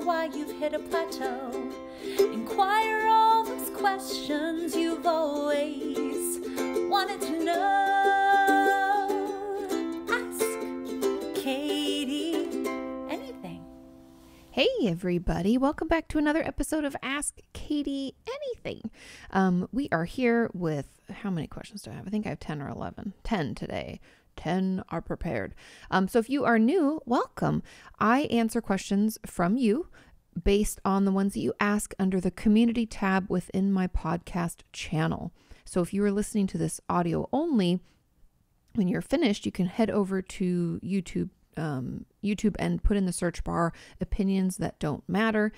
why you've hit a plateau. Inquire all those questions you've always wanted to know. Ask Katie anything. Hey everybody, welcome back to another episode of Ask Katie Anything. We are here with, how many questions do I have? I think I have 10 or 11. 10 today. 10 are prepared. So if you are new, welcome. I answer questions from you based on the ones that you ask under the community tab within my podcast channel. So if you are listening to this audio only, when you're finished, you can head over to YouTube and put in the search bar opinions that don't matter.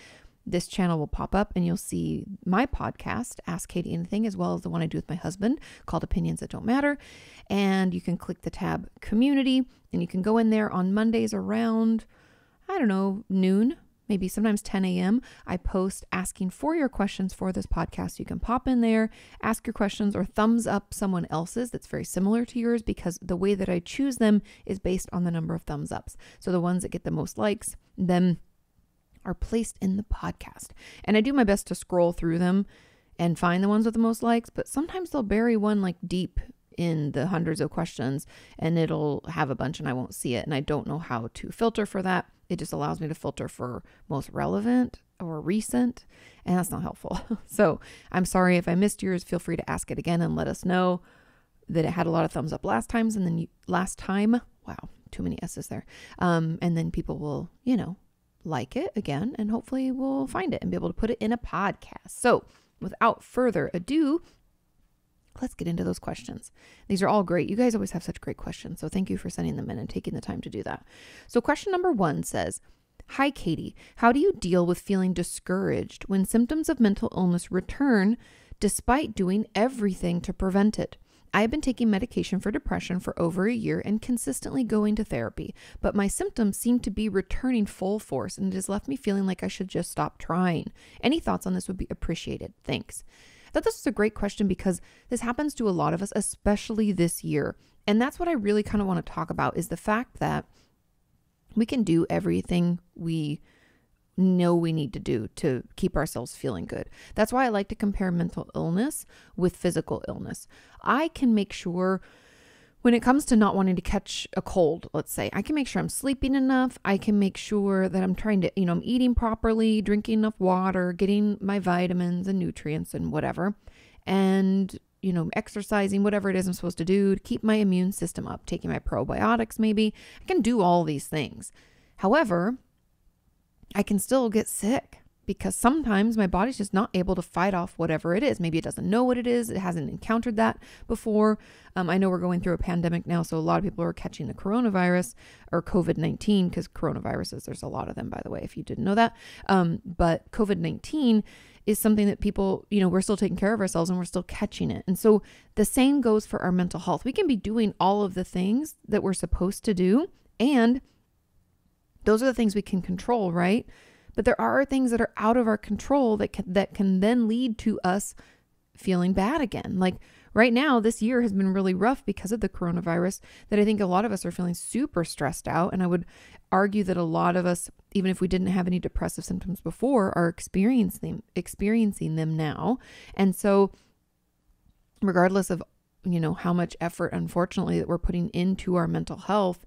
This channel will pop up and you'll see my podcast, Ask Katie Anything, as well as the one I do with my husband called Opinions That Don't Matter. And you can click the tab Community and you can go in there on Mondays around, noon, maybe sometimes 10 a.m. I post asking for your questions for this podcast. You can pop in there, ask your questions, or thumbs up someone else's that's very similar to yours, because the way that I choose them is based on the number of thumbs ups. So the ones that get the most likes, then are placed in the podcast. And I do my best to scroll through them and find the ones with the most likes, but sometimes they'll bury one like deep in the hundreds of questions and it'll have a bunch and I won't see it. And I don't know how to filter for that. It just allows me to filter for most relevant or recent, and that's not helpful. So I'm sorry if I missed yours. Feel free to ask it again and let us know that it had a lot of thumbs up last time. Wow, too many S's there. And then people will, like it again, and hopefully we'll find it and be able to put it in a podcast. So without further ado, let's get into those questions. These are all great. You guys always have such great questions. So thank you for sending them in and taking the time to do that. So question number 1 says, "Hi, Katie. How do you deal with feeling discouraged when symptoms of mental illness return despite doing everything to prevent it? I have been taking medication for depression for over a year and consistently going to therapy, but my symptoms seem to be returning full force and it has left me feeling like I should just stop trying. Any thoughts on this would be appreciated. Thanks." I thought this was a great question because this happens to a lot of us, especially this year. And that's what I really kind of want to talk about, is the fact that we can do everything we know we need to do to keep ourselves feeling good. That's why I like to compare mental illness with physical illness. I can make sure when it comes to not wanting to catch a cold, let's say, I can make sure I'm sleeping enough. I can make sure that I'm trying to, I'm eating properly, drinking enough water, getting my vitamins and nutrients and whatever, and, exercising, whatever it is I'm supposed to do to keep my immune system up, taking my probiotics maybe. I can do all these things. However, I can still get sick because sometimes my body's just not able to fight off whatever it is. Maybe it doesn't know what it is. It hasn't encountered that before. I know we're going through a pandemic now, so a lot of people are catching the coronavirus or COVID-19, because coronaviruses, there's a lot of them, by the way, if you didn't know that. But COVID-19 is something that people, we're still taking care of ourselves and we're still catching it. And so the same goes for our mental health. We can be doing all of the things that we're supposed to do, and those are the things we can control, right? But there are things that are out of our control that can then lead to us feeling bad again. Like right now, this year has been really rough because of the coronavirus, that I think a lot of us are feeling super stressed out. And I would argue that a lot of us, even if we didn't have any depressive symptoms before, are experiencing them now. And so regardless of, how much effort, unfortunately, that we're putting into our mental health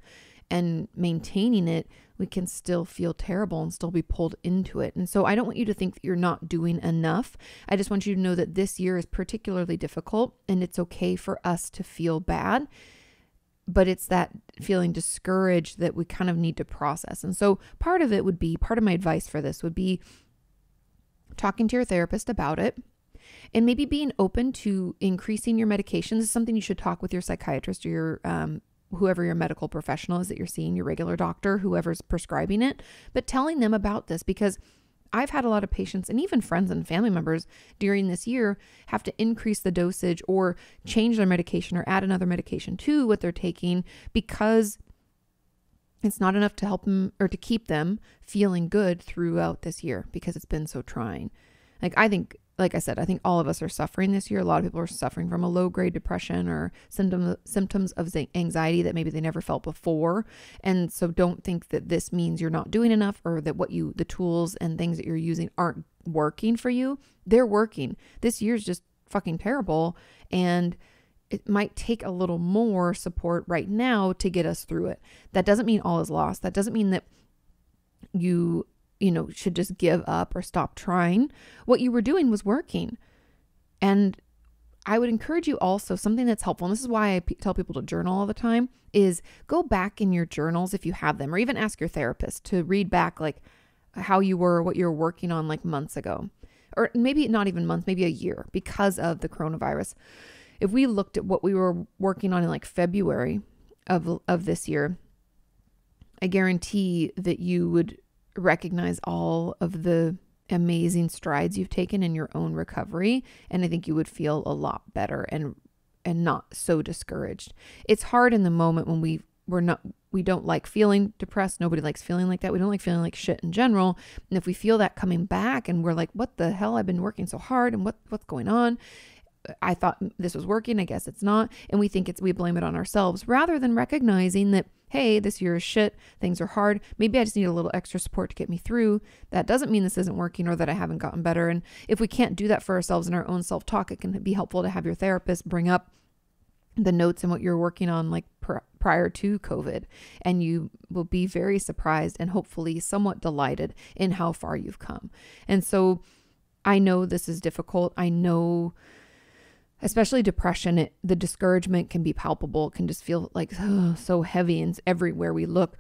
and maintaining it, we can still feel terrible and still be pulled into it. And so I don't want you to think that you're not doing enough. I just want you to know that this year is particularly difficult and it's okay for us to feel bad, but it's that feeling discouraged that we kind of need to process. And so part of my advice for this would be talking to your therapist about it, and maybe being open to increasing your medications. This is something you should talk with your psychiatrist or your whoever your medical professional is that you're seeing, your regular doctor, whoever's prescribing it, but telling them about this, because I've had a lot of patients and even friends and family members during this year have to increase the dosage or change their medication or add another medication to what they're taking because it's not enough to help them or to keep them feeling good throughout this year because it's been so trying. Like, I think like I said, I think all of us are suffering this year. A lot of people are suffering from a low-grade depression or symptoms of anxiety that maybe they never felt before. And so don't think that this means you're not doing enough, or that the tools and things that you're using aren't working for you. They're working. This year's just fucking terrible. And it might take a little more support right now to get us through it. That doesn't mean all is lost. That doesn't mean that you should just give up or stop trying. What you were doing was working. And I would encourage you also, something that's helpful, and this is why I tell people to journal all the time, is go back in your journals if you have them, or even ask your therapist to read back like how you were, what you were working on like months ago, or maybe not even months, maybe a year, because of the coronavirus. If we looked at what we were working on in like February of this year, I guarantee that you would recognize all of the amazing strides you've taken in your own recovery. And I think you would feel a lot better and not so discouraged. It's hard in the moment when we don't like feeling depressed. Nobody likes feeling like that. We don't like feeling like shit in general. And if we feel that coming back and we're like, what the hell? I've been working so hard and what's going on? I thought this was working. I guess it's not. And we think we blame it on ourselves rather than recognizing that, hey, this year is shit. Things are hard. Maybe I just need a little extra support to get me through. That doesn't mean this isn't working or that I haven't gotten better. And if we can't do that for ourselves in our own self-talk, it can be helpful to have your therapist bring up the notes and what you're working on like prior to COVID. And you will be very surprised and hopefully somewhat delighted in how far you've come. And so I know this is difficult. I know, especially depression, the discouragement can be palpable. It can just feel like so heavy and everywhere we look.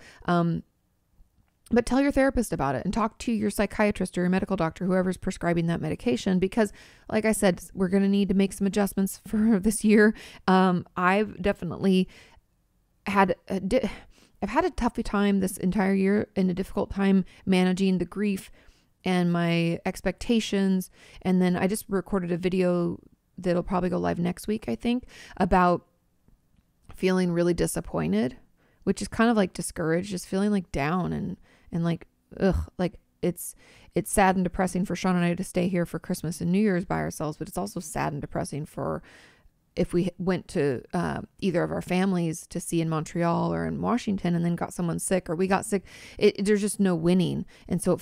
But tell your therapist about it and talk to your psychiatrist or your medical doctor, whoever's prescribing that medication, because like I said, we're going to need to make some adjustments for this year. I've definitely had I've had a tough time this entire year, and a difficult time managing the grief and my expectations. And then I just recorded a video that'll probably go live next week, I think, about feeling really disappointed, which is kind of like discouraged, just feeling like down and like, like it's sad and depressing for Sean and I to stay here for Christmas and New Year's by ourselves, but it's also sad and depressing for if we went to either of our families to see in Montreal or in Washington and then got someone sick, or we got sick. There's just no winning. And so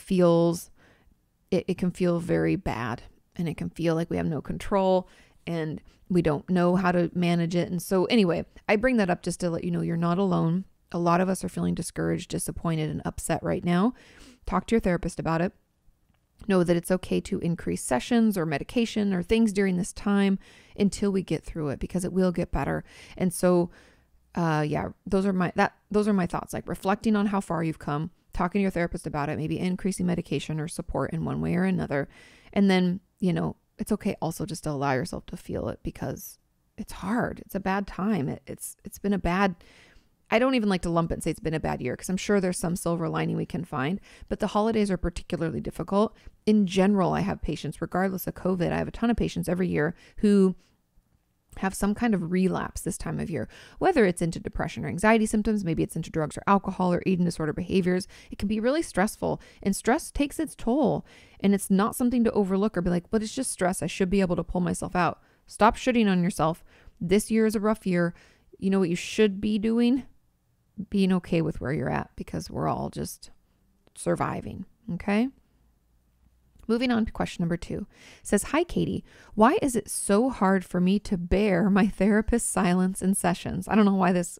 it can feel very bad, and it can feel like we have no control and we don't know how to manage it. And so anyway, I bring that up just to let you know you're not alone. A lot of us are feeling discouraged, disappointed, and upset right now. Talk to your therapist about it. Know that it's okay to increase sessions or medication or things during this time until we get through it, because it will get better. And so, those are my thoughts, like reflecting on how far you've come, talking to your therapist about it, maybe increasing medication or support in one way or another. And then, it's okay also just to allow yourself to feel it, because it's hard. It's a bad time. It's been a bad, I don't even like to lump it and say it's been a bad year, because I'm sure there's some silver lining we can find, but the holidays are particularly difficult. In general, I have patients, regardless of COVID, I have a ton of patients every year who have some kind of relapse this time of year, whether it's into depression or anxiety symptoms, maybe it's into drugs or alcohol or eating disorder behaviors. It can be really stressful, and stress takes its toll, and it's not something to overlook or be like, but it's just stress. I should be able to pull myself out. Stop shitting on yourself. This year is a rough year. You know what you should be doing? Being okay with where you're at, because we're all just surviving. Okay. Moving on to question number 2. It says, hi, Katie. Why is it so hard for me to bear my therapist's silence in sessions? I don't know why this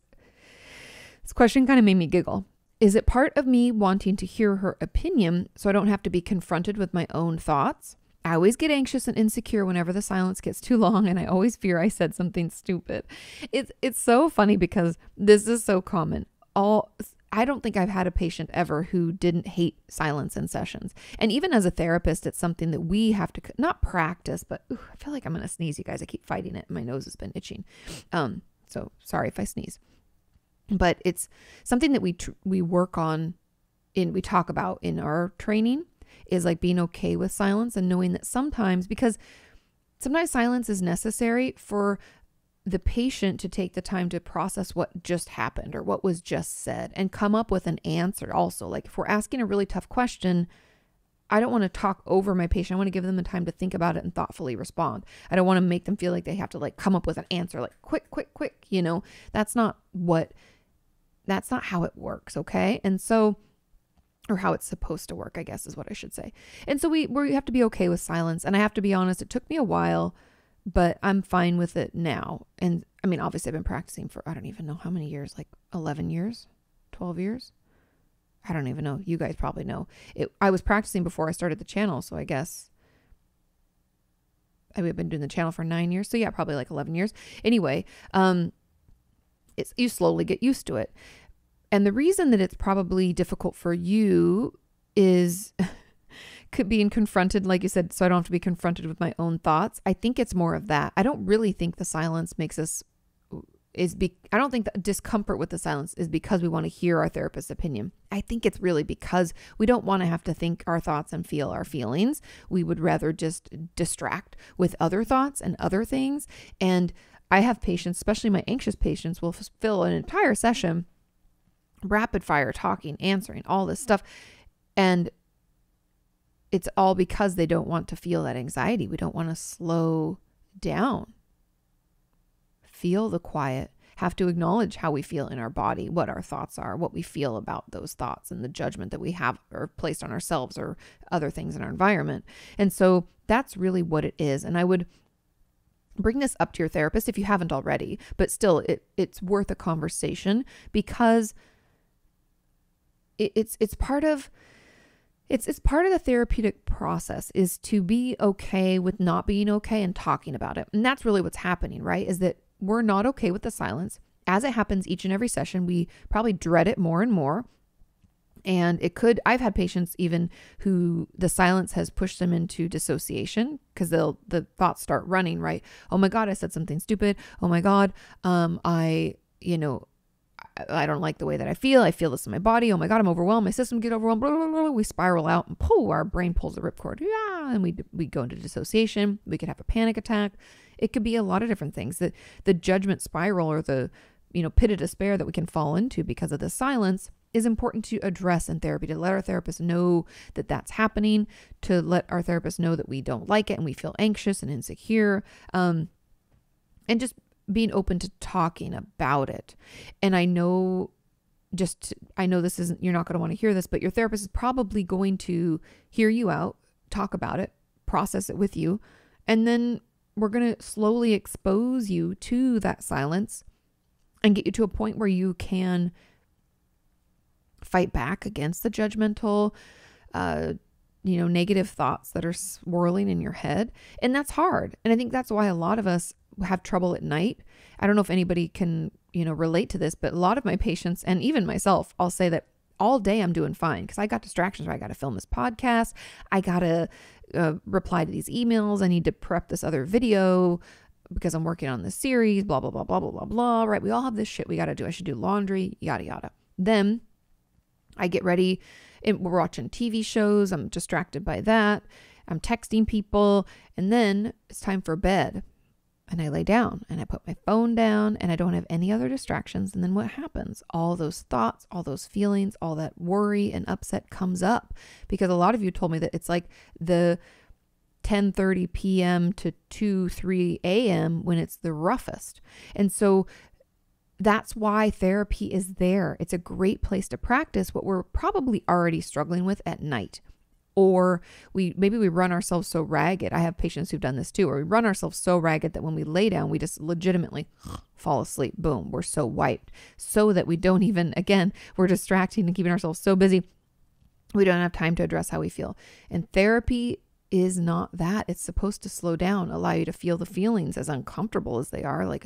question kind of made me giggle. Is it part of me wanting to hear her opinion so I don't have to be confronted with my own thoughts? I always get anxious and insecure whenever the silence gets too long, and I always fear I said something stupid. It's so funny because this is so common. I don't think I've had a patient ever who didn't hate silence in sessions. And even as a therapist, it's something that we have to not practice, but I feel like I'm going to sneeze, you guys. I keep fighting it. My nose has been itching. So sorry if I sneeze. But it's something that we work on, we talk about in our training, is like being okay with silence and knowing that sometimes silence is necessary for the patient to take the time to process what just happened or what was just said and come up with an answer also. Like if we're asking a really tough question, I don't want to talk over my patient. I want to give them the time to think about it and thoughtfully respond. I don't want to make them feel like they have to like come up with an answer, like quick, quick, quick, you know, that's not how it works. Okay. And so, or how it's supposed to work, I guess is what I should say. And so we have to be okay with silence. And I have to be honest, it took me a while, but I'm fine with it now. And I mean, obviously I've been practicing for, I don't even know how many years, like 11 years, 12 years. I don't even know. You guys probably know. I was practicing before I started the channel. So I guess I've been doing the channel for 9 years. So yeah, probably like 11 years. Anyway, you slowly get used to it. And the reason that it's probably difficult for you is being confronted, like you said, so I don't have to be confronted with my own thoughts. I think it's more of that. I don't really think the silence makes us I don't think the discomfort with the silence is because we want to hear our therapist's opinion. I think it's really because we don't want to have to think our thoughts and feel our feelings. We would rather just distract with other thoughts and other things. And I have patients, especially my anxious patients, will fill an entire session rapid fire talking, answering all this stuff. And it's all because they don't want to feel that anxiety. We don't want to slow down. Feel the quiet, have to acknowledge how we feel in our body, what our thoughts are, what we feel about those thoughts and the judgment that we have or placed on ourselves or other things in our environment. And so that's really what it is. And I would bring this up to your therapist if you haven't already, but still it's worth a conversation because it's part of the therapeutic process is to be okay with not being okay and talking about it. And that's really what's happening, right? Is that we're not okay with the silence. As it happens each and every session, we probably dread it more and more. And I've had patients even who the silence has pushed them into dissociation because the thoughts start running, right? Oh my God, I said something stupid. Oh my God, I don't like the way that I feel this in my body. Oh my God, I'm overwhelmed. My system get overwhelmed. Blah, blah, blah. We spiral out and our brain pulls the ripcord. Yeah. And we go into dissociation. We could have a panic attack. It could be a lot of different things. The judgment spiral or the, pit of despair that we can fall into because of the silence is important to address in therapy, to let our therapist know that that's happening, to let our therapist know that we don't like it and we feel anxious and insecure. And just being open to talking about it. And I know this isn't, you're not going to want to hear this, but your therapist is probably going to hear you out, talk about it, process it with you. And then we're going to slowly expose you to that silence and get you to a point where you can fight back against the judgmental, negative thoughts that are swirling in your head. And that's hard. And I think that's why a lot of us have trouble at night. I don't know if anybody can, relate to this, but a lot of my patients and even myself, I'll say that all day I'm doing fine because I got distractions where I got to film this podcast. I got to reply to these emails. I need to prep this other video because I'm working on this series, blah, blah, blah, blah, blah, blah, blah, right? We all have this shit we got to do. I should do laundry, yada, yada. Then I get ready and we're watching TV shows. I'm distracted by that. I'm texting people and then it's time for bed. And I lay down and I put my phone down and I don't have any other distractions. And then what happens? All those thoughts, all those feelings, all that worry and upset comes up because a lot of you told me that it's like the 10:30 p.m. to 2-3 a.m. when it's the roughest. And so that's why therapy is there. It's a great place to practice what we're probably already struggling with at night. Or maybe we run ourselves so ragged. I have patients who've done this too, or we run ourselves so ragged that when we lay down, we just legitimately fall asleep. Boom. We're so wiped so that we don't even, again, we're distracting and keeping ourselves so busy. We don't have time to address how we feel. And therapy is not that. It's supposed to slow down, allow you to feel the feelings as uncomfortable as they are, like,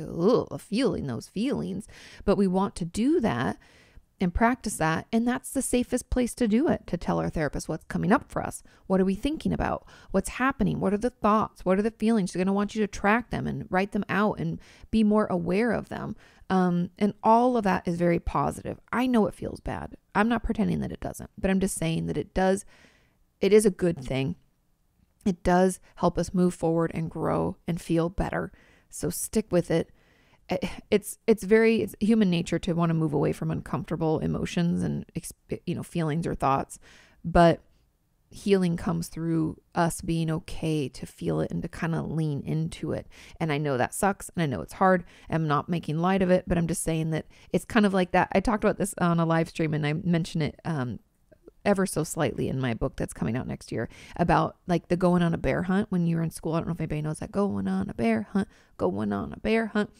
feeling those feelings. But we want to do that and practice that. And that's the safest place to do it, to tell our therapist what's coming up for us. What are we thinking about? What's happening? What are the thoughts? What are the feelings? She's going to want you to track them and write them out and be more aware of them. And all of that is very positive. I know it feels bad. I'm not pretending that it doesn't, but I'm just saying that it does. It is a good thing. It does help us move forward and grow and feel better. So stick with it. It's human nature to want to move away from uncomfortable emotions and, feelings or thoughts. But healing comes through us being okay to feel it and to kind of lean into it. And I know that sucks and I know it's hard. I'm not making light of it, but I'm just saying that it's kind of like that. I talked about this on a live stream and I mentioned it ever so slightly in my book that's coming out next year about like the going on a bear hunt when you're in school. I don't know if anybody knows that. Going on a bear hunt, going on a bear hunt.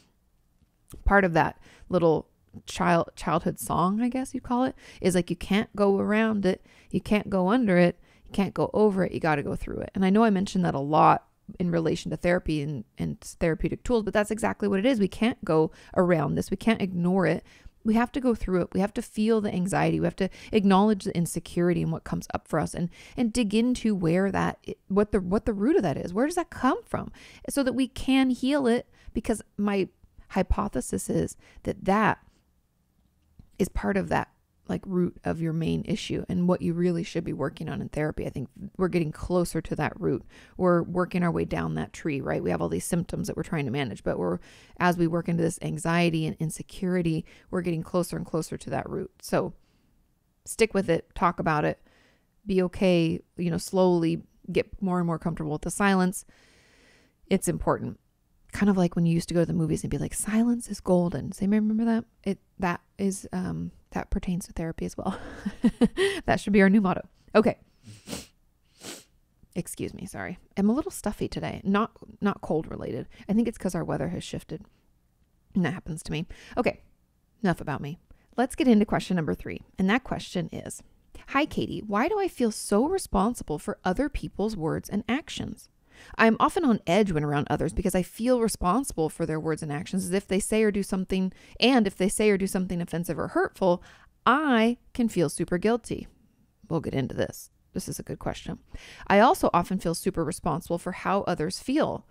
Part of that little childhood song, I guess you'd call it, is like you can't go around it, you can't go under it, you can't go over it, you got to go through it. And I know I mentioned that a lot in relation to therapy and therapeutic tools, but that's exactly what it is. We can't go around this. We can't ignore it. We have to go through it. We have to feel the anxiety. We have to acknowledge the insecurity and what comes up for us and dig into where that, what the root of that is. Where does that come from? So that we can heal it, because my hypothesis is that is part of that like root of your main issue and what you really should be working on in therapy. I think we're getting closer to that root. We're working our way down that tree, right? We have all these symptoms that we're trying to manage, but as we work into this anxiety and insecurity, we're getting closer and closer to that root. So stick with it, talk about it, be okay, slowly get more and more comfortable with the silence. It's important. Kind of like when you used to go to the movies and be like, silence is golden. Does anybody remember that? That pertains to therapy as well. That should be our new motto. Okay. Excuse me. Sorry. I'm a little stuffy today. Not cold related. I think it's because our weather has shifted. And that happens to me. Okay. Enough about me. Let's get into question number 3. And that question is, hi, Katie. Why do I feel so responsible for other people's words and actions? I'm often on edge when around others because I feel responsible for their words and actions, as if they say or do something, and if they say or do something offensive or hurtful, I can feel super guilty. We'll get into this. This is a good question. I also often feel super responsible for how others feel.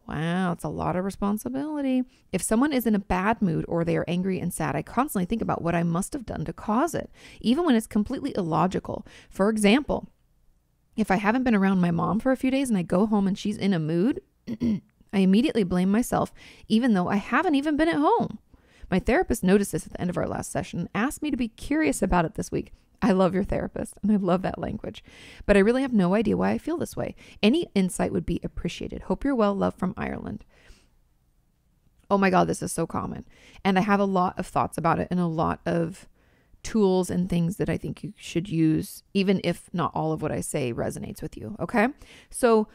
Wow, it's a lot of responsibility. If someone is in a bad mood or they are angry and sad, I constantly think about what I must have done to cause it, even when it's completely illogical. For example, if I haven't been around my mom for a few days and I go home and she's in a mood, I immediately blame myself, even though I haven't even been at home. My therapist noticed this at the end of our last session and asked me to be curious about it this week. I love your therapist and I love that language, but I really have no idea why I feel this way. Any insight would be appreciated. Hope you're well. Love from Ireland. Oh my God, this is so common. And I have a lot of thoughts about it and a lot of tools and things that I think you should use, even if not all of what I say resonates with you. Okay. So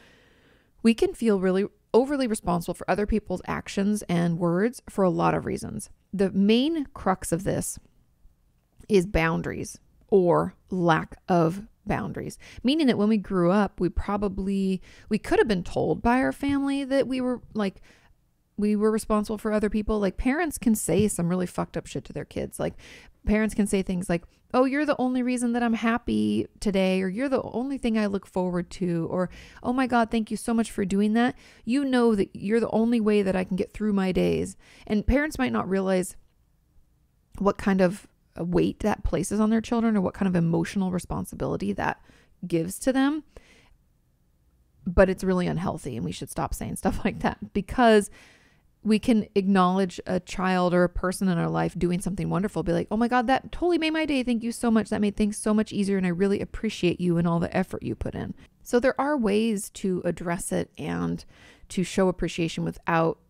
we can feel really overly responsible for other people's actions and words for a lot of reasons. The main crux of this is boundaries or lack of boundaries, meaning that when we grew up, we could have been told by our family that we were responsible for other people. Like parents can say some really fucked up shit to their kids. Like parents can say things like, oh, you're the only reason that I'm happy today, or you're the only thing I look forward to, or, oh my God, thank you so much for doing that. You know that you're the only way that I can get through my days. And parents might not realize what kind of weight that places on their children or what kind of emotional responsibility that gives to them. But it's really unhealthy and we should stop saying stuff like that, because we can acknowledge a child or a person in our life doing something wonderful. Be like, oh my God, that totally made my day. Thank you so much. That made things so much easier. And I really appreciate you and all the effort you put in. So there are ways to address it and to show appreciation without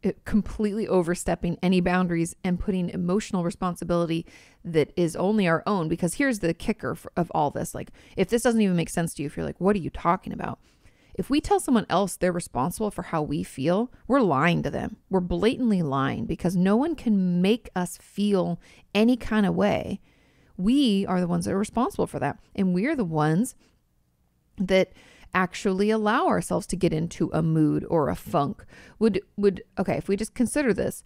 it completely overstepping any boundaries and putting emotional responsibility that is only our own. Because here's the kicker of all this. Like, if this doesn't even make sense to you, if you're like, what are you talking about? If we tell someone else they're responsible for how we feel, we're lying to them. We're blatantly lying, because no one can make us feel any kind of way. We are the ones that are responsible for that. And we're the ones that actually allow ourselves to get into a mood or a funk. Okay, if we just consider this,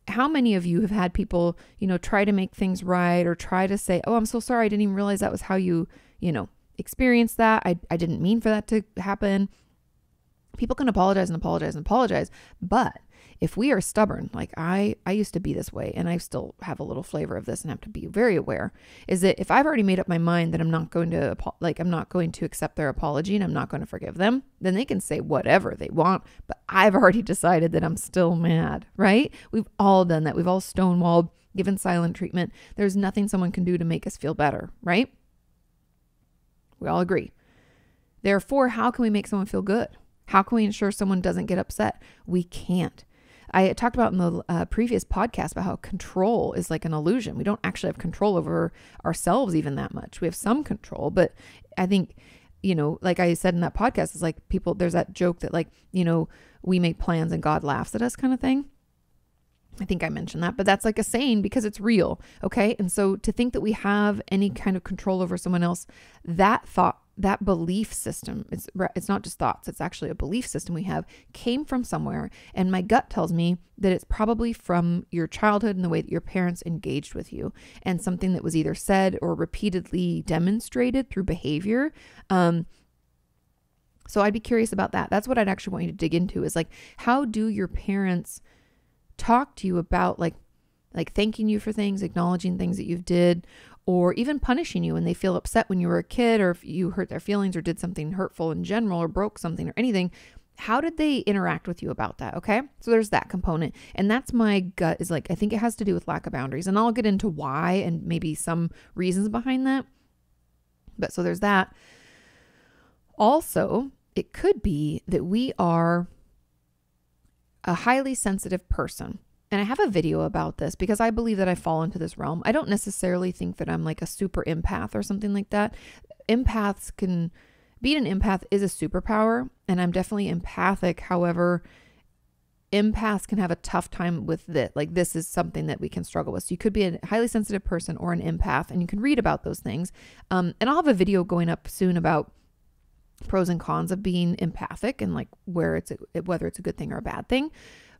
how many of you have had people, try to make things right or try to say, oh, I'm so sorry, I didn't even realize that was how you experience that. I didn't mean for that to happen. People can apologize and apologize and apologize. But if we are stubborn, like I used to be this way, and I still have a little flavor of this and have to be very aware, is that if I've already made up my mind that I'm not going to accept their apology and I'm not going to forgive them, then they can say whatever they want. But I've already decided that I'm still mad, right? We've all done that. We've all stonewalled, given silent treatment. There's nothing someone can do to make us feel better, right? We all agree. Therefore, how can we make someone feel good? How can we ensure someone doesn't get upset? We can't. I talked about in the previous podcast about how control is like an illusion. We don't actually have control over ourselves even that much. We have some control, but I think, like I said in that podcast, it's like there's that joke that like, we make plans and God laughs at us kind of thing. I think I mentioned that, but that's like a saying because it's real. Okay. And so to think that we have any kind of control over someone else, that belief system, it's not just thoughts, it's actually a belief system we have, came from somewhere. And my gut tells me that it's probably from your childhood and the way that your parents engaged with you, and something that was either said or repeatedly demonstrated through behavior. So I'd be curious about that. That's what I'd actually want you to dig into, is like, how do your parents talk to you about like thanking you for things, acknowledging things that you've did, or even punishing you when they feel upset when you were a kid, or if you hurt their feelings or did something hurtful in general or broke something or anything. How did they interact with you about that? Okay. So there's that component. And that's my gut, is like, I think it has to do with lack of boundaries, and I'll get into why and maybe some reasons behind that. But so there's that. Also, it could be that we are a highly sensitive person. And I have a video about this because I believe that I fall into this realm. I don't necessarily think that I'm like a super empath or something like that. Being an empath is a superpower, and I'm definitely empathic. However, empaths can have a tough time with this. Like, this is something that we can struggle with. So you could be a highly sensitive person or an empath, and you can read about those things. And I'll have a video going up soon about pros and cons of being empathic, and like whether it's a good thing or a bad thing.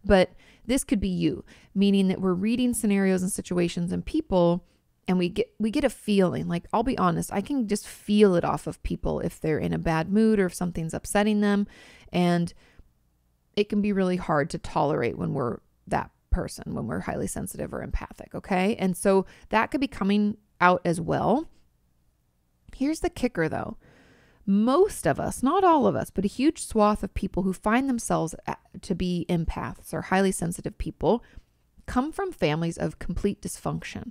But this could be you, meaning that we're reading scenarios and situations and people, and we get a feeling. Like, I'll be honest, I can just feel it off of people if they're in a bad mood or if something's upsetting them. And it can be really hard to tolerate when we're that person, when we're highly sensitive or empathic. Okay. And so that could be coming out as well. Here's the kicker though. Most of us, not all of us, but a huge swath of people who find themselves to be empaths or highly sensitive people come from families of complete dysfunction.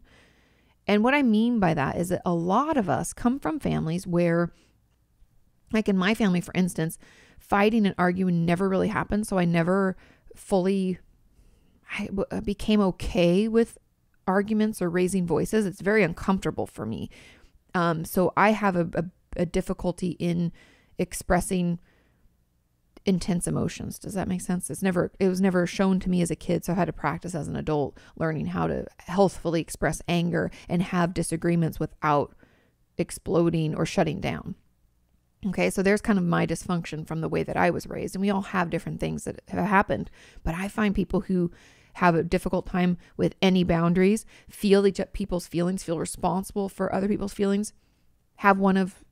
And what I mean by that is that a lot of us come from families where, like in my family, for instance, fighting and arguing never really happened. So I never I became okay with arguments or raising voices. It's very uncomfortable for me. So I have a difficulty in expressing intense emotions. Does that make sense? It was never shown to me as a kid. So I had to practice as an adult, learning how to healthfully express anger and have disagreements without exploding or shutting down. Okay. So there's kind of my dysfunction from the way that I was raised, and we all have different things that have happened, but I find people who have a difficult time with any boundaries, feel people's feelings, feel responsible for other people's feelings, have one of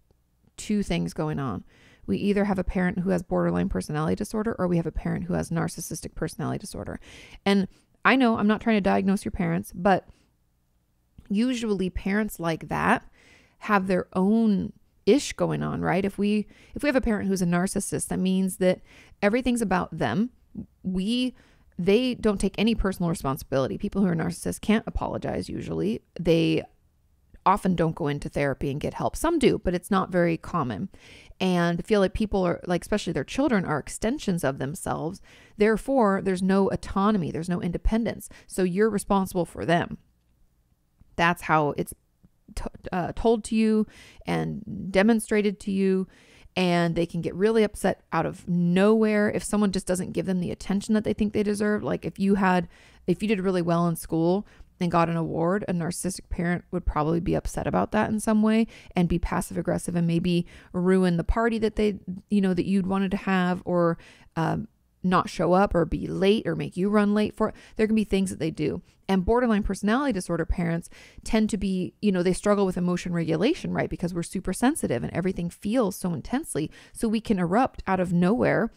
two things going on. We either have a parent who has borderline personality disorder, or we have a parent who has narcissistic personality disorder. And I know I'm not trying to diagnose your parents, but usually parents like that have their own ish going on, right? If we have a parent who's a narcissist, that means that everything's about them. They don't take any personal responsibility. People who are narcissists can't apologize usually. They often don't go into therapy and get help. Some do, but it's not very common. And feel like people are like, especially their children, are extensions of themselves. Therefore, there's no autonomy. There's no independence. So you're responsible for them. That's how it's told to you and demonstrated to you. And they can get really upset out of nowhere if someone just doesn't give them the attention that they think they deserve. Like if you did really well in school and got an award, a narcissistic parent would probably be upset about that in some way and be passive aggressive and maybe ruin the party that that you'd wanted to have, or not show up or be late or make you run late for it. There can be things that they do. And borderline personality disorder parents tend to be, they struggle with emotion regulation, right? Because we're super sensitive and everything feels so intensely. So we can erupt out of nowhere.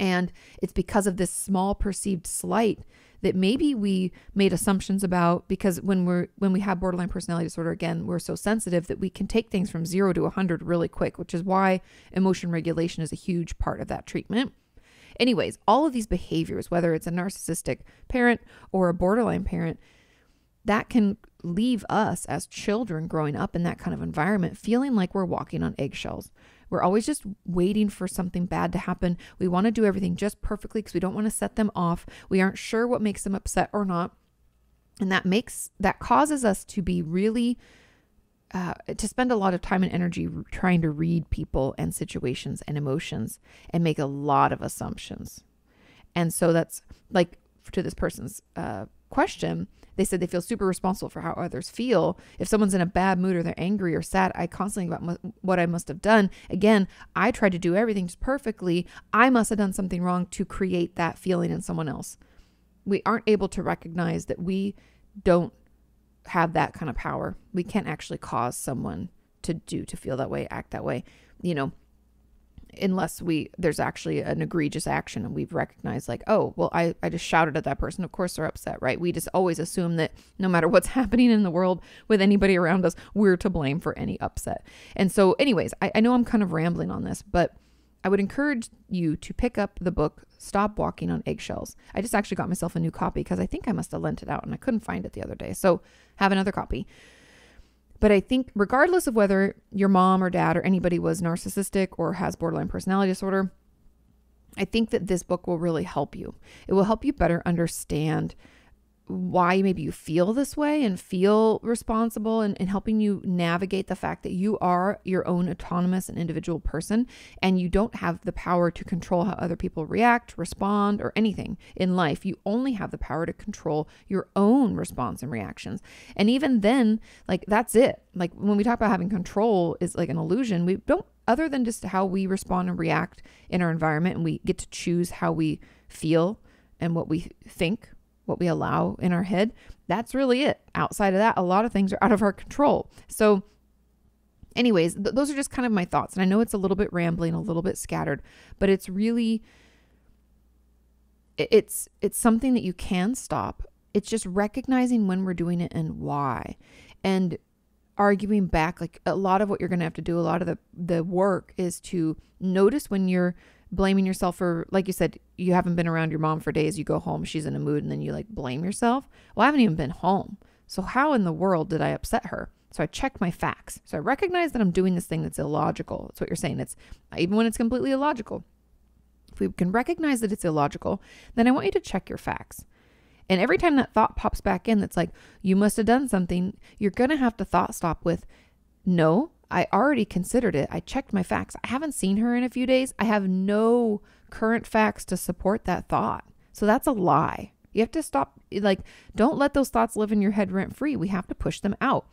And it's because of this small perceived slight that maybe we made assumptions about, because when we have borderline personality disorder, again, we're so sensitive that we can take things from 0 to 100 really quick, which is why emotion regulation is a huge part of that treatment. Anyways, all of these behaviors, whether it's a narcissistic parent or a borderline parent, that can leave us as children growing up in that kind of environment feeling like we're walking on eggshells. We're always just waiting for something bad to happen. We want to do everything just perfectly because we don't want to set them off. We aren't sure what makes them upset or not. And that causes us to be really, to spend a lot of time and energy trying to read people and situations and emotions and make a lot of assumptions. And so that's like, to this person's question, they said they feel super responsible for how others feel. If someone's in a bad mood or they're angry or sad, I constantly think about what I must have done. Again, I tried to do everything just perfectly. I must have done something wrong to create that feeling in someone else. We aren't able to recognize that we don't have that kind of power. We can't actually cause someone to feel that way, act that way, unless there's actually an egregious action and we've recognized like, oh, well, I just shouted at that person. Of course they're upset, right? We just always assume that no matter what's happening in the world with anybody around us, we're to blame for any upset. And so anyways, I know I'm kind of rambling on this, but I would encourage you to pick up the book, Stop Walking on Eggshells. I just actually got myself a new copy because I think I must have lent it out and I couldn't find it the other day. So have another copy. But I think regardless of whether your mom or dad or anybody was narcissistic or has borderline personality disorder, I think that this book will really help you. It will help you better understand why maybe you feel this way and feel responsible, and helping you navigate the fact that you are your own autonomous and individual person, and you don't have the power to control how other people react, respond, or anything in life. You only have the power to control your own response and reactions. And even then, like, that's it. Like, when we talk about having control is like an illusion. We don't, other than just how we respond and react in our environment, and we get to choose how we feel and what we think, what we allow in our head. That's really it. Outside of that, a lot of things are out of our control. So anyways, those are just kind of my thoughts. And I know it's a little bit rambling, a little bit scattered, but it's really, it's something that you can stop. It's just recognizing when we're doing it and why, and arguing back. Like, a lot of what you're going to have to do, a lot of the work is to notice when you're blaming yourself for, like you said, you haven't been around your mom for days. You go home, she's in a mood, and then you like blame yourself. Well, I haven't even been home. So how in the world did I upset her? So I checked my facts. So I recognize that I'm doing this thing that's illogical. That's what you're saying. It's even when it's completely illogical. If we can recognize that it's illogical, then I want you to check your facts. And every time that thought pops back in, that's like, you must have done something, you're going to have to thought stop with, no, I already considered it. I checked my facts. I haven't seen her in a few days. I have no current facts to support that thought. So that's a lie. You have to stop. Like, don't let those thoughts live in your head rent free. We have to push them out.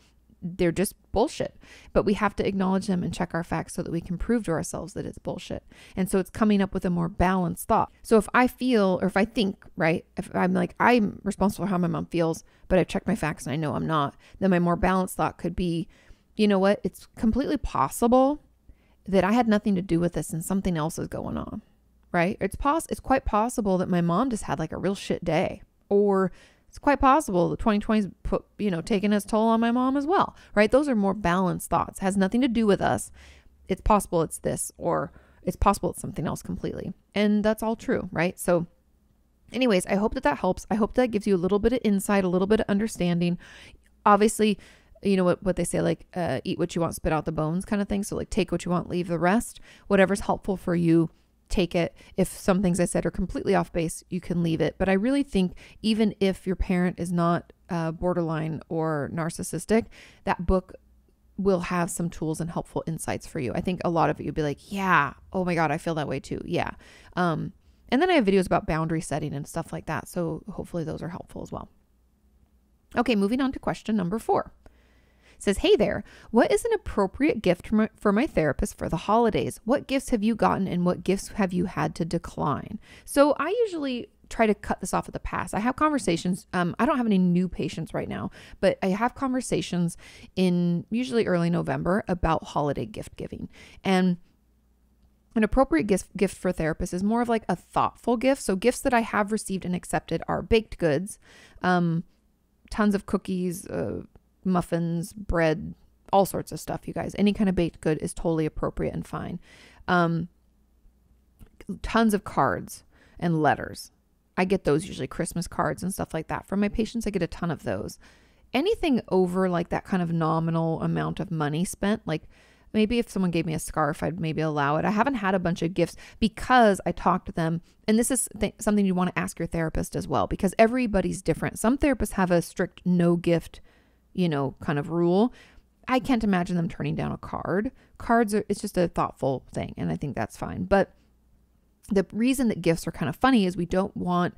They're just bullshit, but we have to acknowledge them and check our facts so that we can prove to ourselves that it's bullshit. And so it's coming up with a more balanced thought. So if I feel, or if I think, right, if I'm like, I'm responsible for how my mom feels, but I've checked my facts and I know I'm not, then my more balanced thought could be, you know what? It's completely possible that I had nothing to do with this and something else is going on, right? It's quite possible that my mom just had like a real shit day, or it's quite possible the 2020's taking its toll on my mom as well, right? Those are more balanced thoughts. It has nothing to do with us. It's possible it's this, or it's possible it's something else completely. And that's all true, right? So anyways, I hope that helps. I hope that gives you a little bit of insight, a little bit of understanding. Obviously, you know what they say, like, eat what you want, spit out the bones kind of thing. So like, take what you want, leave the rest. Whatever's helpful for you, take it. If some things I said are completely off base, you can leave it. But I really think even if your parent is not borderline or narcissistic, that book will have some tools and helpful insights for you. I think a lot of it, you'll be like, yeah, oh my God, I feel that way too. Yeah. And then I have videos about boundary setting and stuff like that. So hopefully those are helpful as well. Okay, moving on to question number 4. It says, hey there, what is an appropriate gift for my therapist for the holidays? What gifts have you gotten and what gifts have you had to decline? So I usually try to cut this off at the pass. I have conversations. I don't have any new patients right now, but I have conversations in usually early November about holiday gift giving. And an appropriate gift for therapists is more of like a thoughtful gift. So gifts that I have received and accepted are baked goods, tons of cookies, muffins, bread, all sorts of stuff, you guys. Any kind of baked good is totally appropriate and fine. Tons of cards and letters. I get those usually, Christmas cards and stuff like that. From my patients, I get a ton of those. anything over like that kind of nominal amount of money spent, like maybe if someone gave me a scarf, I'd maybe allow it. I haven't had a bunch of gifts because I talked to them. And this is something you want to ask your therapist as well, because everybody's different. Some therapists have a strict no gift, kind of rule. I can't imagine them turning down a card. It's just a thoughtful thing. And I think that's fine. But the reason that gifts are kind of funny is we don't want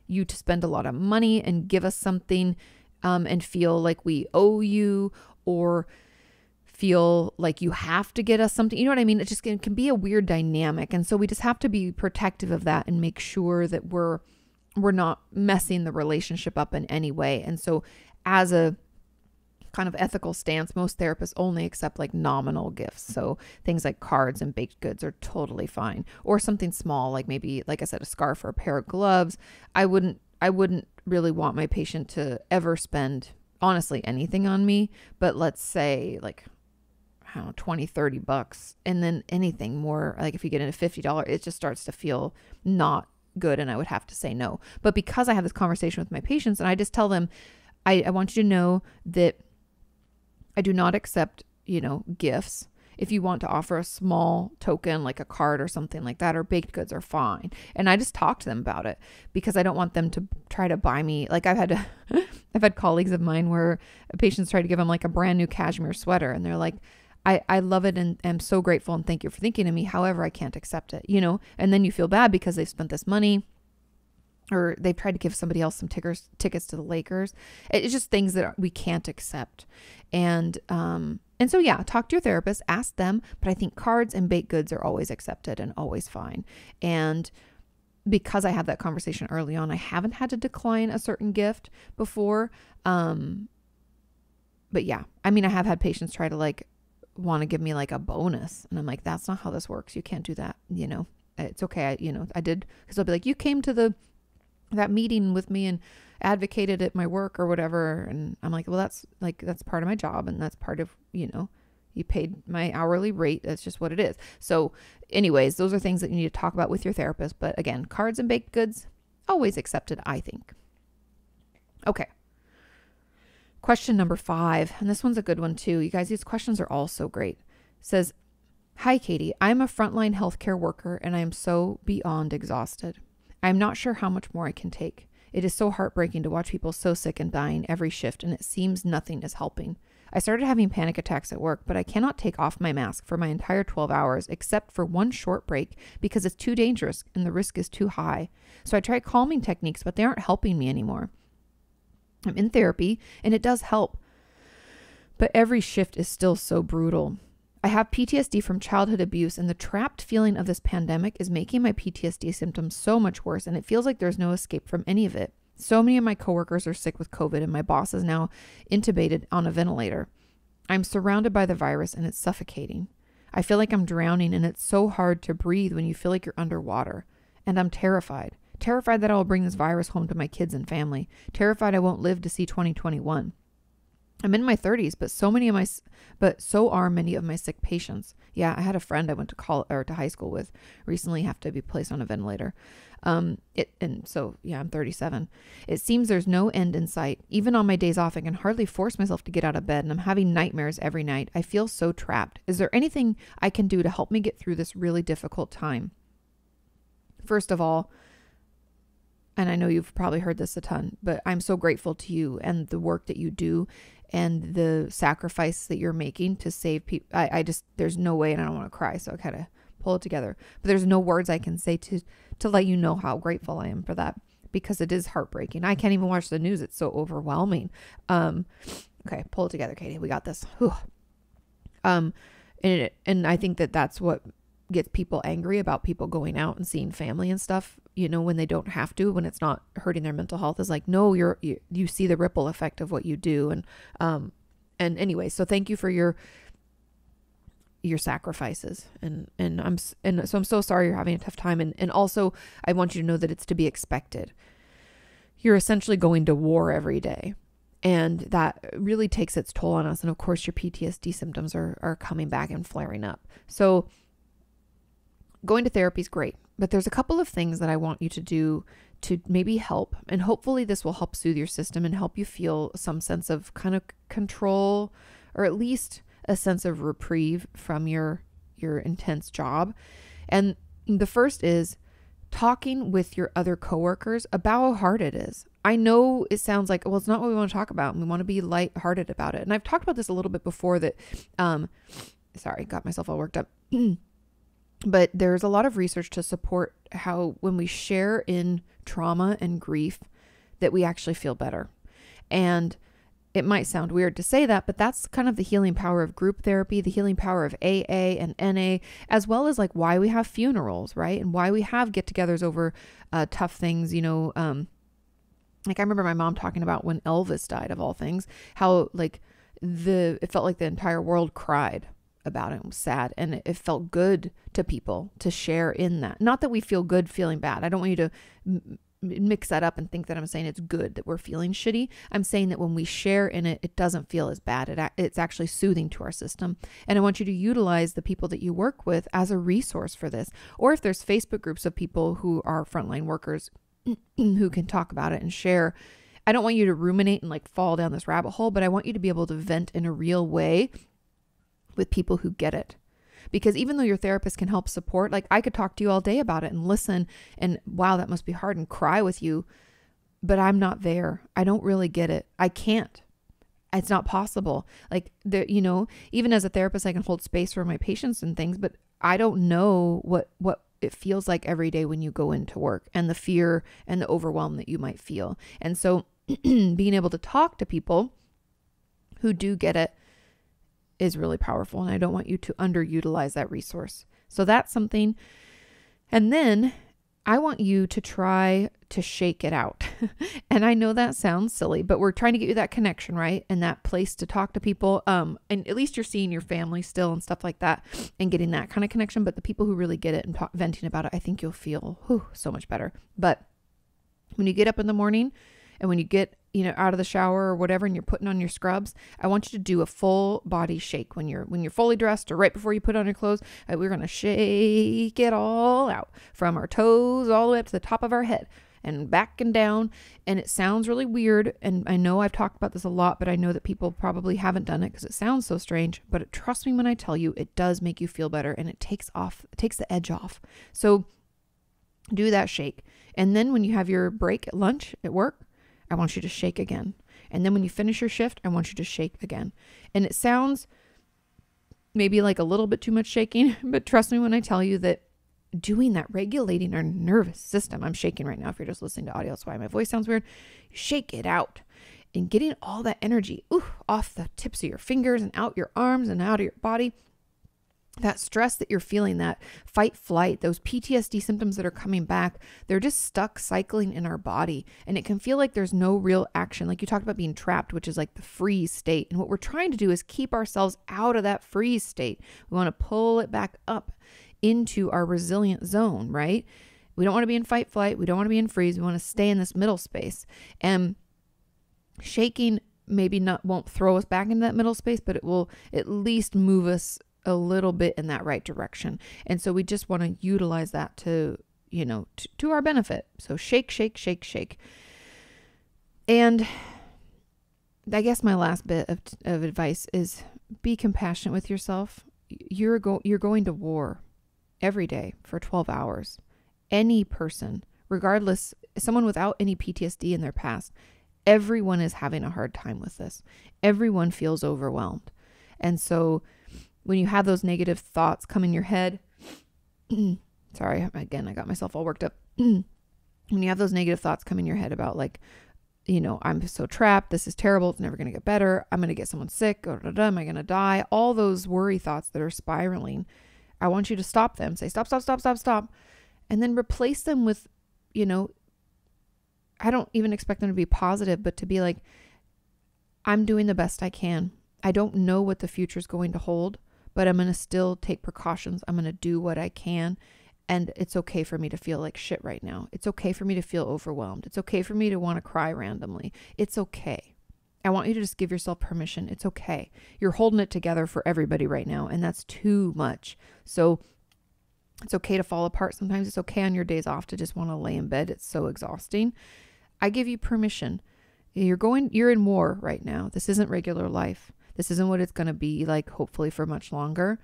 you to spend a lot of money and give us something and feel like we owe you, or feel like you have to get us something. You know what I mean? It just can be a weird dynamic. And so we just have to be protective of that and make sure that we're not messing the relationship up in any way. And so as a kind of ethical stance, most therapists only accept like nominal gifts. So things like cards and baked goods are totally fine, or something small, like maybe, like I said, a scarf or a pair of gloves. I wouldn't really want my patient to ever spend honestly anything on me, but let's say like, I don't know, 20, 30 bucks. And then anything more, like if you get into $50, it just starts to feel not good. And I would have to say no. But because I have this conversation with my patients and I just tell them, I want you to know that I do not accept, gifts. If you want to offer a small token, like a card or something like that, or baked goods are fine. And I just talk to them about it because I don't want them to try to buy me. Like I've had colleagues of mine where patients try to give them like a brand new cashmere sweater. And they're like, I love it and am so grateful and thank you for thinking of me. However, I can't accept it, and then you feel bad because they've spent this money, or they've tried to give somebody else some tickets to the Lakers. It's just things that we can't accept. And so, yeah, talk to your therapist, ask them, but I think cards and baked goods are always accepted and always fine. And because I had that conversation early on, I haven't had to decline a certain gift before. But yeah, I mean, I have had patients try to want to give me like a bonus. And I'm like, that's not how this works. You can't do that. It's okay. I did, because they'll be like, you came to that meeting with me and advocated at my work or whatever. And I'm like, well, that's part of my job. And that's part of, you paid my hourly rate. That's just what it is. So anyways, those are things that you need to talk about with your therapist. But again, cards and baked goods, always accepted, I think. Okay. Question number 5, and this one's a good one too. You guys, these questions are all so great. It says, hi, Katie. I'm a frontline healthcare worker and I am so beyond exhausted. I'm not sure how much more I can take. It is so heartbreaking to watch people so sick and dying every shift, and it seems nothing is helping. I started having panic attacks at work, but I cannot take off my mask for my entire 12 hours except for one short break because it's too dangerous and the risk is too high. So I try calming techniques, but they aren't helping me anymore. I'm in therapy and it does help, but every shift is still so brutal. I have PTSD from childhood abuse, and the trapped feeling of this pandemic is making my PTSD symptoms so much worse, and it feels like there's no escape from any of it. So many of my coworkers are sick with COVID, and my boss is now intubated on a ventilator. I'm surrounded by the virus and it's suffocating. I feel like I'm drowning, and it's so hard to breathe when you feel like you're underwater. And I'm terrified. Terrified that I will bring this virus home to my kids and family. Terrified I won't live to see 2021. I'm in my 30s, but so are many of my sick patients. Yeah, I had a friend I went to high school with recently have to be placed on a ventilator. I'm 37. It seems there's no end in sight. Even on my days off, I can hardly force myself to get out of bed, and I'm having nightmares every night. I feel so trapped. Is there anything I can do to help me get through this really difficult time? First of all, and I know you've probably heard this a ton, but I'm so grateful to you and the work that you do and the sacrifice that you're making to save people. There's no way, and I don't want to cry, so I kind of pull it together. But there's no words I can say to let you know how grateful I am for that, because it is heartbreaking. I can't even watch the news. It's so overwhelming. Okay, pull it together, Katie. We got this. Whew. And I think that's what gets people angry about people going out and seeing family and stuff, when they don't have to, when it's not hurting their mental health, is like, no, you see the ripple effect of what you do. And anyway, so thank you for your sacrifices. And so I'm so sorry you're having a tough time. And also I want you to know that it's to be expected. You're essentially going to war every day, and that really takes its toll on us. And of course your PTSD symptoms are coming back and flaring up. So going to therapy is great. But there's a couple of things that I want you to do to maybe help. And hopefully this will help soothe your system and help you feel some sense of kind of control, or at least a sense of reprieve from your intense job. And the first is talking with your other coworkers about how hard it is. I know it sounds like, well, it's not what we want to talk about, and we want to be lighthearted about it. And I've talked about this a little bit before that, sorry, got myself all worked up. But there's a lot of research to support how when we share in trauma and grief, that we actually feel better. And it might sound weird to say that, but that's kind of the healing power of group therapy, the healing power of AA and NA, as well as like why we have funerals, right? And why we have get-togethers over tough things, like I remember my mom talking about when Elvis died, of all things, how like it felt like the entire world cried about it. It was sad, and it felt good to people to share in that. Not that we feel good feeling bad. I don't want you to mix that up and think that I'm saying it's good that we're feeling shitty. I'm saying that when we share in it, it doesn't feel as bad. It's actually soothing to our system. And I want you to utilize the people that you work with as a resource for this. Or if there's Facebook groups of people who are frontline workers who can talk about it and share. I don't want you to ruminate and like fall down this rabbit hole, but I want you to be able to vent in a real way with people who get it. Because even though your therapist can help support, like I could talk to you all day about it and listen and wow, that must be hard, and cry with you, but I'm not there. I don't really get it. I can't. It's not possible. Like even as a therapist, I can hold space for my patients and things, but I don't know what it feels like every day when you go into work, and the fear and the overwhelm that you might feel. And so being able to talk to people who do get it is really powerful. And I don't want you to underutilize that resource. So that's something. And then I want you to try to shake it out. And I know that sounds silly, but we're trying to get you that connection, right? And that place to talk to people. And at least you're seeing your family still and stuff like that and getting that kind of connection. But the people who really get it and venting about it, I think you'll feel so much better. But when you get up in the morning and when you get out of the shower or whatever, and you're putting on your scrubs, I want you to do a full body shake when you're fully dressed or right before you put on your clothes. We're going to shake it all out from our toes all the way up to the top of our head and back and down. And it sounds really weird. And I know I've talked about this a lot, but I know that people probably haven't done it because it sounds so strange, but trust me when I tell you, it does make you feel better, and it takes the edge off. So do that shake. And then when you have your break at lunch at work, I want you to shake again. And then when you finish your shift, I want you to shake again. And it sounds maybe like a little bit too much shaking, but trust me when I tell you that doing that, regulating our nervous system, I'm shaking right now if you're just listening to audio, that's why my voice sounds weird. Shake it out and getting all that energy off the tips of your fingers and out your arms and out of your body. That stress that you're feeling, that fight, flight, those PTSD symptoms that are coming back, they're just stuck cycling in our body. And it can feel like there's no real action. Like you talked about being trapped, which is like the freeze state. And what we're trying to do is keep ourselves out of that freeze state. We want to pull it back up into our resilient zone, right? We don't want to be in fight, flight. We don't want to be in freeze. We want to stay in this middle space. And shaking won't throw us back into that middle space, but it will at least move us a little bit in that right direction. And so we just want to utilize that to our benefit. So shake, shake, shake, shake. And I guess my last bit of advice is be compassionate with yourself. You're going to war every day for 12 hours. Any person, regardless, someone without any PTSD in their past, everyone is having a hard time with this. Everyone feels overwhelmed. And so when you have those negative thoughts come in your head, sorry, again, I got myself all worked up. When you have those negative thoughts come in your head about like, I'm so trapped, this is terrible, it's never going to get better, I'm going to get someone sick, am I going to die? All those worry thoughts that are spiraling, I want you to stop them. Say, stop, stop, stop, stop, stop. And then replace them with, I don't even expect them to be positive, but to be like, I'm doing the best I can. I don't know what the future is going to hold, but I'm going to still take precautions. I'm going to do what I can. And it's okay for me to feel like shit right now. It's okay for me to feel overwhelmed. It's okay for me to want to cry randomly. It's okay. I want you to just give yourself permission. It's okay. You're holding it together for everybody right now, and that's too much. So It's okay to fall apart. Sometimes it's okay on your days off to just want to lay in bed. It's so exhausting. I give you permission. You're in war right now. This isn't regular life. This isn't what it's going to be like, hopefully for much longer.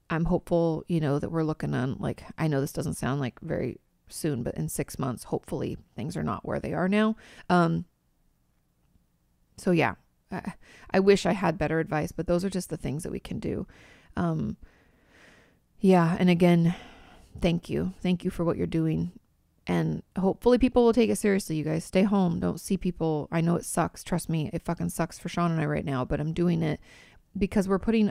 I'm hopeful, that we're looking on, like, I know this doesn't sound like very soon, but in 6 months, hopefully things are not where they are now. So yeah, I wish I had better advice, but those are just the things that we can do. Yeah. And again, thank you. Thank you for what you're doing. And hopefully people will take it seriously. You guys stay home. Don't see people. I know it sucks. Trust me. It fucking sucks for Sean and I right now, but I'm doing it because we're putting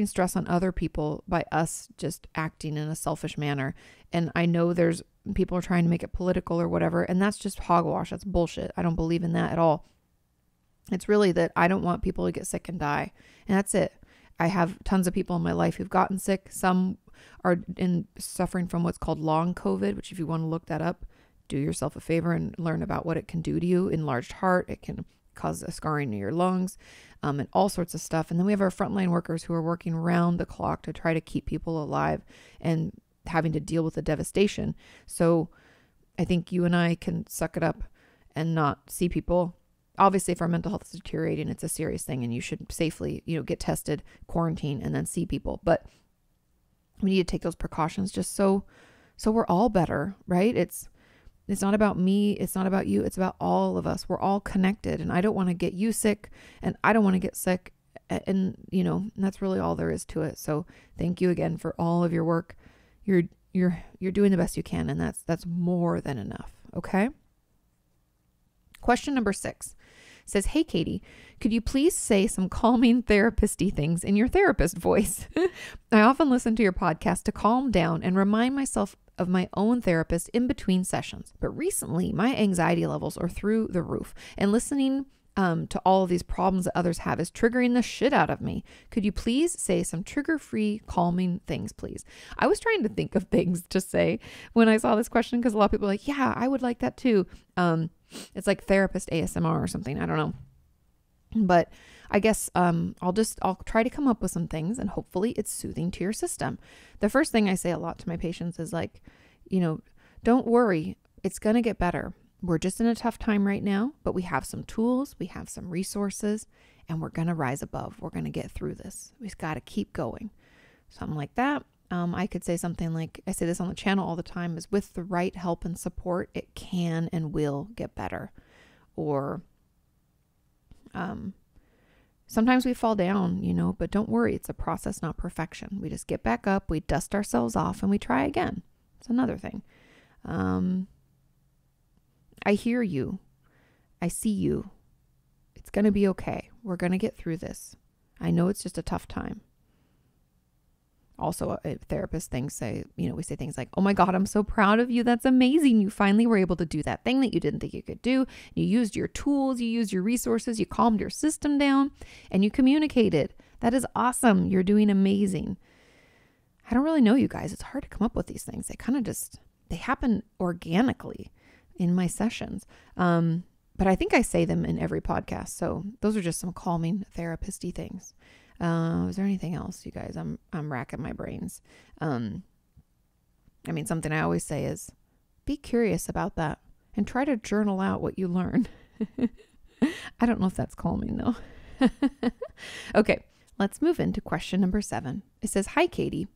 stress on other people by us just acting in a selfish manner. And I know there's people are trying to make it political or whatever. And that's just hogwash. That's bullshit. I don't believe in that at all. It's really that I don't want people to get sick and die. And that's it. I have tons of people in my life who've gotten sick. Some are suffering from what's called long COVID, which if you want to look that up, do yourself a favor and learn about what it can do to you. Enlarged heart. It can cause a scarring to your lungs, and all sorts of stuff. And then we have our frontline workers who are working round the clock to try to keep people alive and having to deal with the devastation. So I think you and I can suck it up and not see people. Obviously, if our mental health is deteriorating, it's a serious thing and you should safely, get tested, quarantine, and then see people. But we need to take those precautions just so we're all better, right? It's not about me. It's not about you. It's about all of us. We're all connected, and I don't want to get you sick and I don't want to get sick. And that's really all there is to it. So thank you again for all of your work. You're doing the best you can. And that's more than enough. Okay. Question number 6 says, "Hey, Katie, could you please say some calming therapist-y things in your therapist voice? I often listen to your podcast to calm down and remind myself of my own therapist in between sessions. But recently, my anxiety levels are through the roof, and listening to all of these problems that others have is triggering the shit out of me. Could you please say some trigger-free, calming things, please?" I was trying to think of things to say when I saw this question, because a lot of people are like, yeah, I would like that too. It's like therapist ASMR or something. I don't know. But I guess I'll try to come up with some things, and hopefully it's soothing to your system. The first thing I say a lot to my patients is like, don't worry. It's going to get better. We're just in a tough time right now, but we have some tools, we have some resources, and we're going to rise above. We're going to get through this. We've got to keep going. Something like that. I could say something like, I say this on the channel all the time, is with the right help and support, it can and will get better. Or sometimes we fall down, but don't worry. It's a process, not perfection. We just get back up, we dust ourselves off, and we try again. It's another thing. I hear you. I see you. It's going to be okay. We're going to get through this. I know it's just a tough time. Also, a therapist we say things like, "Oh my God, I'm so proud of you. That's amazing. You finally were able to do that thing that you didn't think you could do. You used your tools, you used your resources, you calmed your system down, and you communicated. That is awesome. You're doing amazing." I don't really know, you guys. It's hard to come up with these things. They happen organically in my sessions. But I think I say them in every podcast. So those are just some calming therapist-y things. Is there anything else, you guys? I'm racking my brains. Something I always say is be curious about that and try to journal out what you learn. I don't know if that's calming though. Okay, let's move into question number 7. It says, "Hi, Katie.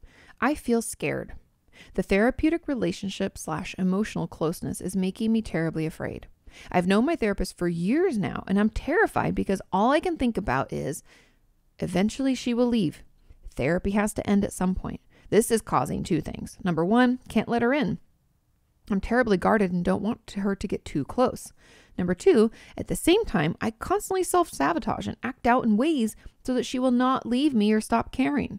I feel scared. The therapeutic relationship / emotional closeness is making me terribly afraid. I've known my therapist for years now, and I'm terrified because all I can think about is eventually she will leave. Therapy has to end at some point. This is causing 2 things. Number 1, can't let her in. I'm terribly guarded and don't want her to get too close. Number 2, at the same time, I constantly self-sabotage and act out in ways so that she will not leave me or stop caring.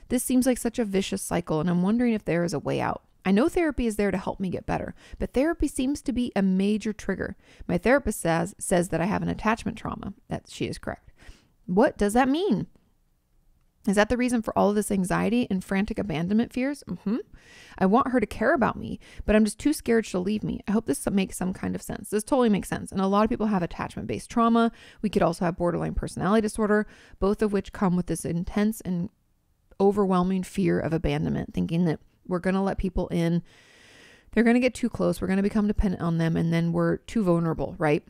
This seems like such a vicious cycle, and I'm wondering if there is a way out. I know therapy is there to help me get better, but therapy seems to be a major trigger. My therapist says that I have an attachment trauma." That she is correct. What does that mean? Is that the reason for all of this anxiety and frantic abandonment fears? I want her to care about me, but I'm just too scared she'll leave me. I hope this makes some kind of sense. This totally makes sense. And a lot of people have attachment-based trauma. We could also have borderline personality disorder, both of which come with this intense and overwhelming fear of abandonment, thinking that We're going to let people in. They're going to get too close. We're going to become dependent on them. And then we're too vulnerable, right?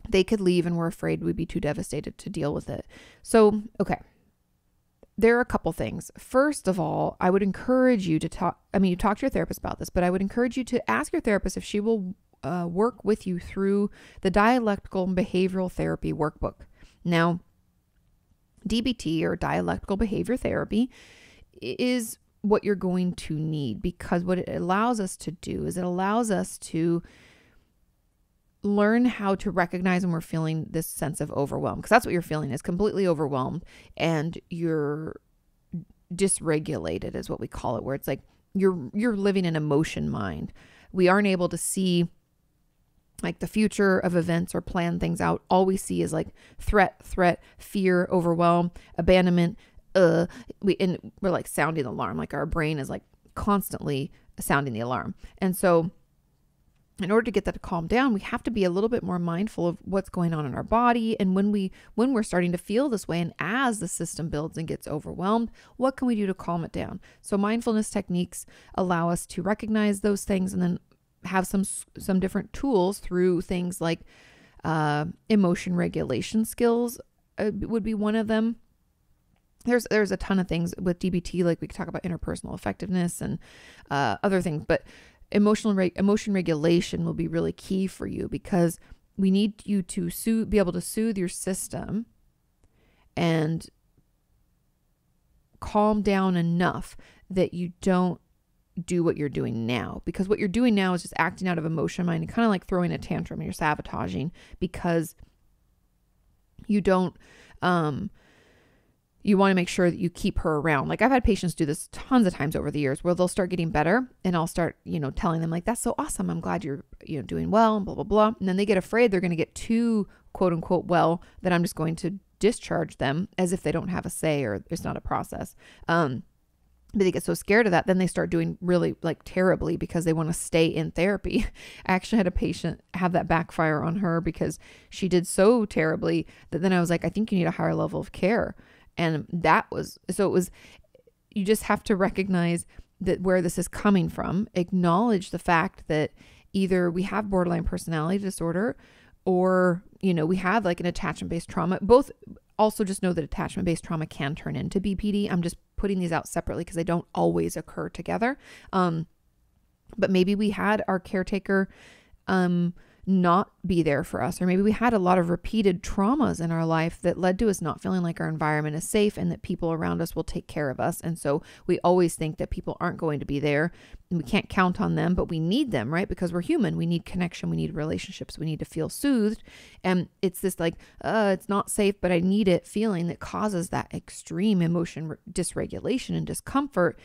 They could leave and we're afraid we'd be too devastated to deal with it. So, okay. There are a couple things. First of all, I would encourage you to talk. I mean, you talk to your therapist about this, but I would encourage you to ask your therapist if she will work with you through the Dialectical and Behavioral Therapy Workbook. Now, DBT, or Dialectical Behavior Therapy, is what you're going to need, because what it allows us to do is it allows us to learn how to recognize when we're feeling this sense of overwhelm, because that's what you're feeling, is completely overwhelmed and you're dysregulated is what we call it, where it's like you're living in emotion mind. We aren't able to see like the future of events or plan things out. All we see is like threat, fear, overwhelm, abandonment. We're like sounding the alarm. Like our brain is like constantly sounding the alarm. And so in order to get that to calm down, we have to be a little bit more mindful of what's going on in our body. And when we're starting to feel this way, and as the system builds and gets overwhelmed, what can we do to calm it down? So mindfulness techniques allow us to recognize those things, and then have some different tools through things like emotion regulation skills would be one of them. There's a ton of things with DBT, like we could talk about interpersonal effectiveness and other things, but emotion regulation will be really key for you, because we need you to be able to soothe your system and calm down enough that you don't do what you're doing now. Because what you're doing now is just acting out of emotion mind, and kind of like throwing a tantrum, and you're sabotaging because you don't you want to make sure that you keep her around. Like I've had patients do this tons of times over the years, where they'll start getting better, and I'll start, telling them like, that's so awesome. I'm glad you're, doing well, and blah, blah, blah. And then they get afraid they're going to get too quote unquote well, that I'm just going to discharge them as if they don't have a say, or it's not a process. But they get so scared of that, then they start doing really like terribly, because they want to stay in therapy. I actually had a patient have that backfire on her, because she did so terribly that then I was like, I think you need a higher level of care. And you just have to recognize that where this is coming from, acknowledge the fact that either we have borderline personality disorder, or, we have like an attachment-based trauma. Both. Also just know that attachment-based trauma can turn into BPD. I'm just putting these out separately because they don't always occur together. But maybe we had our caretaker not be there for us, or maybe we had a lot of repeated traumas in our life that led to us not feeling like our environment is safe and that people around us will take care of us. And so we always think that people aren't going to be there, and we can't count on them, but we need them, right? Because we're human. We need connection. We need relationships. We need to feel soothed. And it's this like, it's not safe, but I need it feeling that causes that extreme emotion dysregulation and discomfort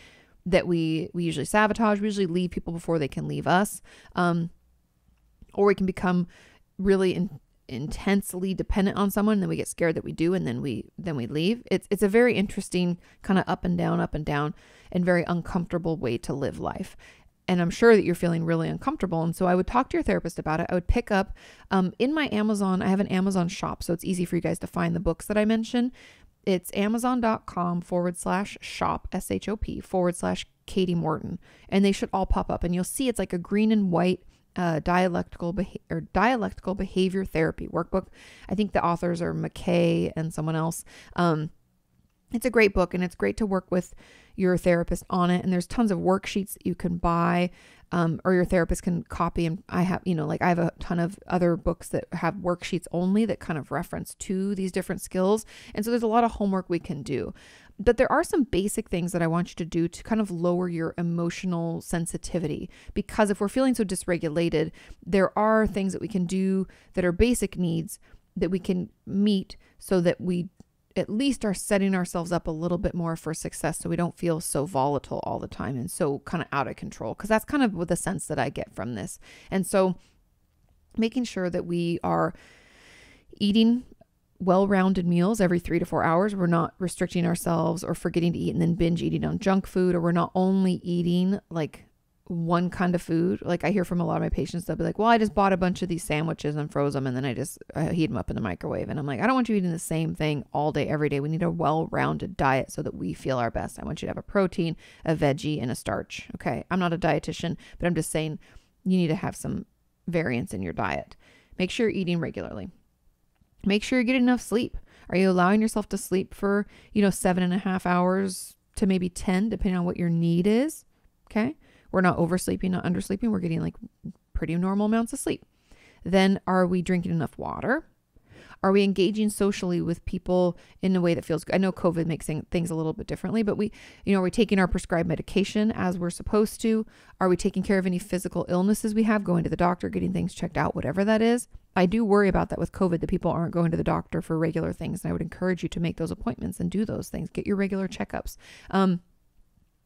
that we usually sabotage. We usually leave people before they can leave us. Or we can become really intensely dependent on someone, and then we get scared that we do, and then we leave. It's a very interesting kind of up and down, and very uncomfortable way to live life. And I'm sure that you're feeling really uncomfortable. And so I would talk to your therapist about it. I would pick up in my Amazon. I have an Amazon shop, so it's easy for you guys to find the books that I mentioned. It's amazon.com/shop, SHOP, /Kati Morton. And they should all pop up, and you'll see it's like a green and white dialectical behavior therapy workbook. I think the authors are McKay and someone else. It's a great book, and it's great to work with your therapist on it. And there's tons of worksheets that you can buy, or your therapist can copy. And I have, I have a ton of other books that have worksheets only that kind of reference to these different skills. And so there's a lot of homework we can do. But there are some basic things that I want you to do to kind of lower your emotional sensitivity, because if we're feeling so dysregulated, there are things that we can do that are basic needs that we can meet, so that we at least are setting ourselves up a little bit more for success, so we don't feel so volatile all the time and so kind of out of control, because that's kind of the sense that I get from this. And so making sure that we are eating well-rounded meals every 3 to 4 hours. We're not restricting ourselves or forgetting to eat and then binge eating on junk food, or we're not only eating like one kind of food. Like I hear from a lot of my patients, they'll be like, well, I just bought a bunch of these sandwiches and froze them, and then I heat them up in the microwave. And I'm like, I don't want you eating the same thing all day, every day. We need a well-rounded diet so that we feel our best. I want you to have a protein, a veggie, and a starch. Okay. I'm not a dietitian, but I'm just saying you need to have some variance in your diet. Make sure you're eating regularly. Make sure you get enough sleep. Are you allowing yourself to sleep for, 7.5 hours to maybe 10, depending on what your need is? Okay. We're not oversleeping, not undersleeping. We're getting like pretty normal amounts of sleep. Then are we drinking enough water? Are we engaging socially with people in a way that feels good? I know COVID makes things a little bit differently, but are we taking our prescribed medication as we're supposed to? Are we taking care of any physical illnesses we have, going to the doctor, getting things checked out, whatever that is? I do worry about that with COVID, that people aren't going to the doctor for regular things. And I would encourage you to make those appointments and do those things. Get your regular checkups.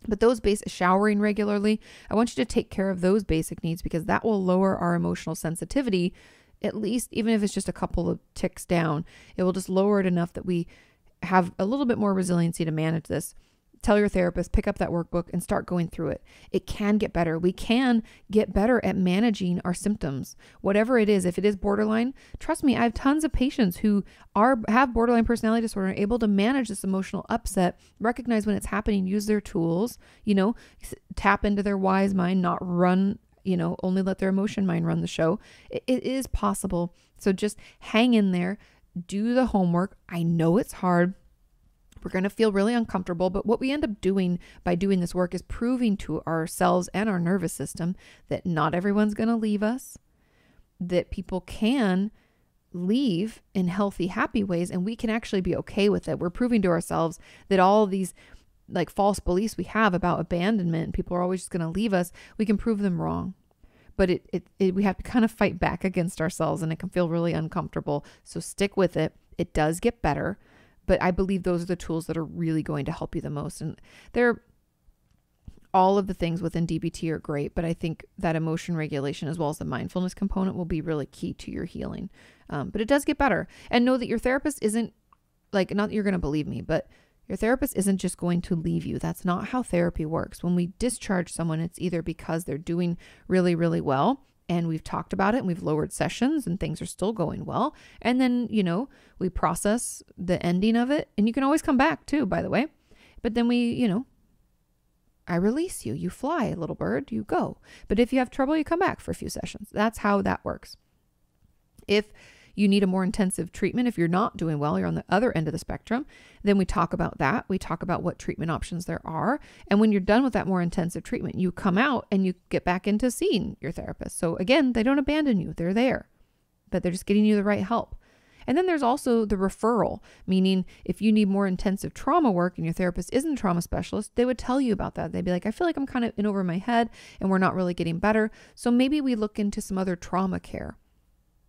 But those showering regularly, I want you to take care of those basic needs, because that will lower our emotional sensitivity, at least, even if it's just a couple of ticks down. It will just lower it enough that we have a little bit more resiliency to manage this. Tell your therapist, pick up that workbook and start going through it. It can get better. We can get better at managing our symptoms. Whatever it is, if it is borderline, trust me, I have tons of patients who have borderline personality disorder and are able to manage this emotional upset, recognize when it's happening, use their tools, tap into their wise mind, not run, only let their emotion mind run the show. It is possible. So just hang in there, do the homework. I know it's hard. We're going to feel really uncomfortable, but what we end up doing by doing this work is proving to ourselves and our nervous system that not everyone's going to leave us, that people can leave in healthy, happy ways, and we can actually be okay with it. We're proving to ourselves that all these like false beliefs we have about abandonment, people are always just going to leave us, we can prove them wrong. But we have to kind of fight back against ourselves, and it can feel really uncomfortable. So stick with it. It does get better. But I believe those are the tools that are really going to help you the most. And all of the things within DBT are great, but I think that emotion regulation as well as the mindfulness component will be really key to your healing. But it does get better. And know that your therapist isn't not that you're going to believe me, but your therapist isn't just going to leave you. That's not how therapy works. When we discharge someone, it's either because they're doing really, really well, and we've talked about it and we've lowered sessions and things are still going well. And then, we process the ending of it, and you can always come back too, by the way. But then I release you. You fly, little bird, you go. But if you have trouble, you come back for a few sessions. That's how that works. If you need a more intensive treatment, if you're not doing well, you're on the other end of the spectrum, then we talk about that. We talk about what treatment options there are. And when you're done with that more intensive treatment, you come out and you get back into seeing your therapist. So again, they don't abandon you. They're there, but they're just getting you the right help. And then there's also the referral, meaning if you need more intensive trauma work and your therapist isn't a trauma specialist, they would tell you about that. They'd be like, I feel like I'm kind of in over my head and we're not really getting better. So maybe we look into some other trauma care.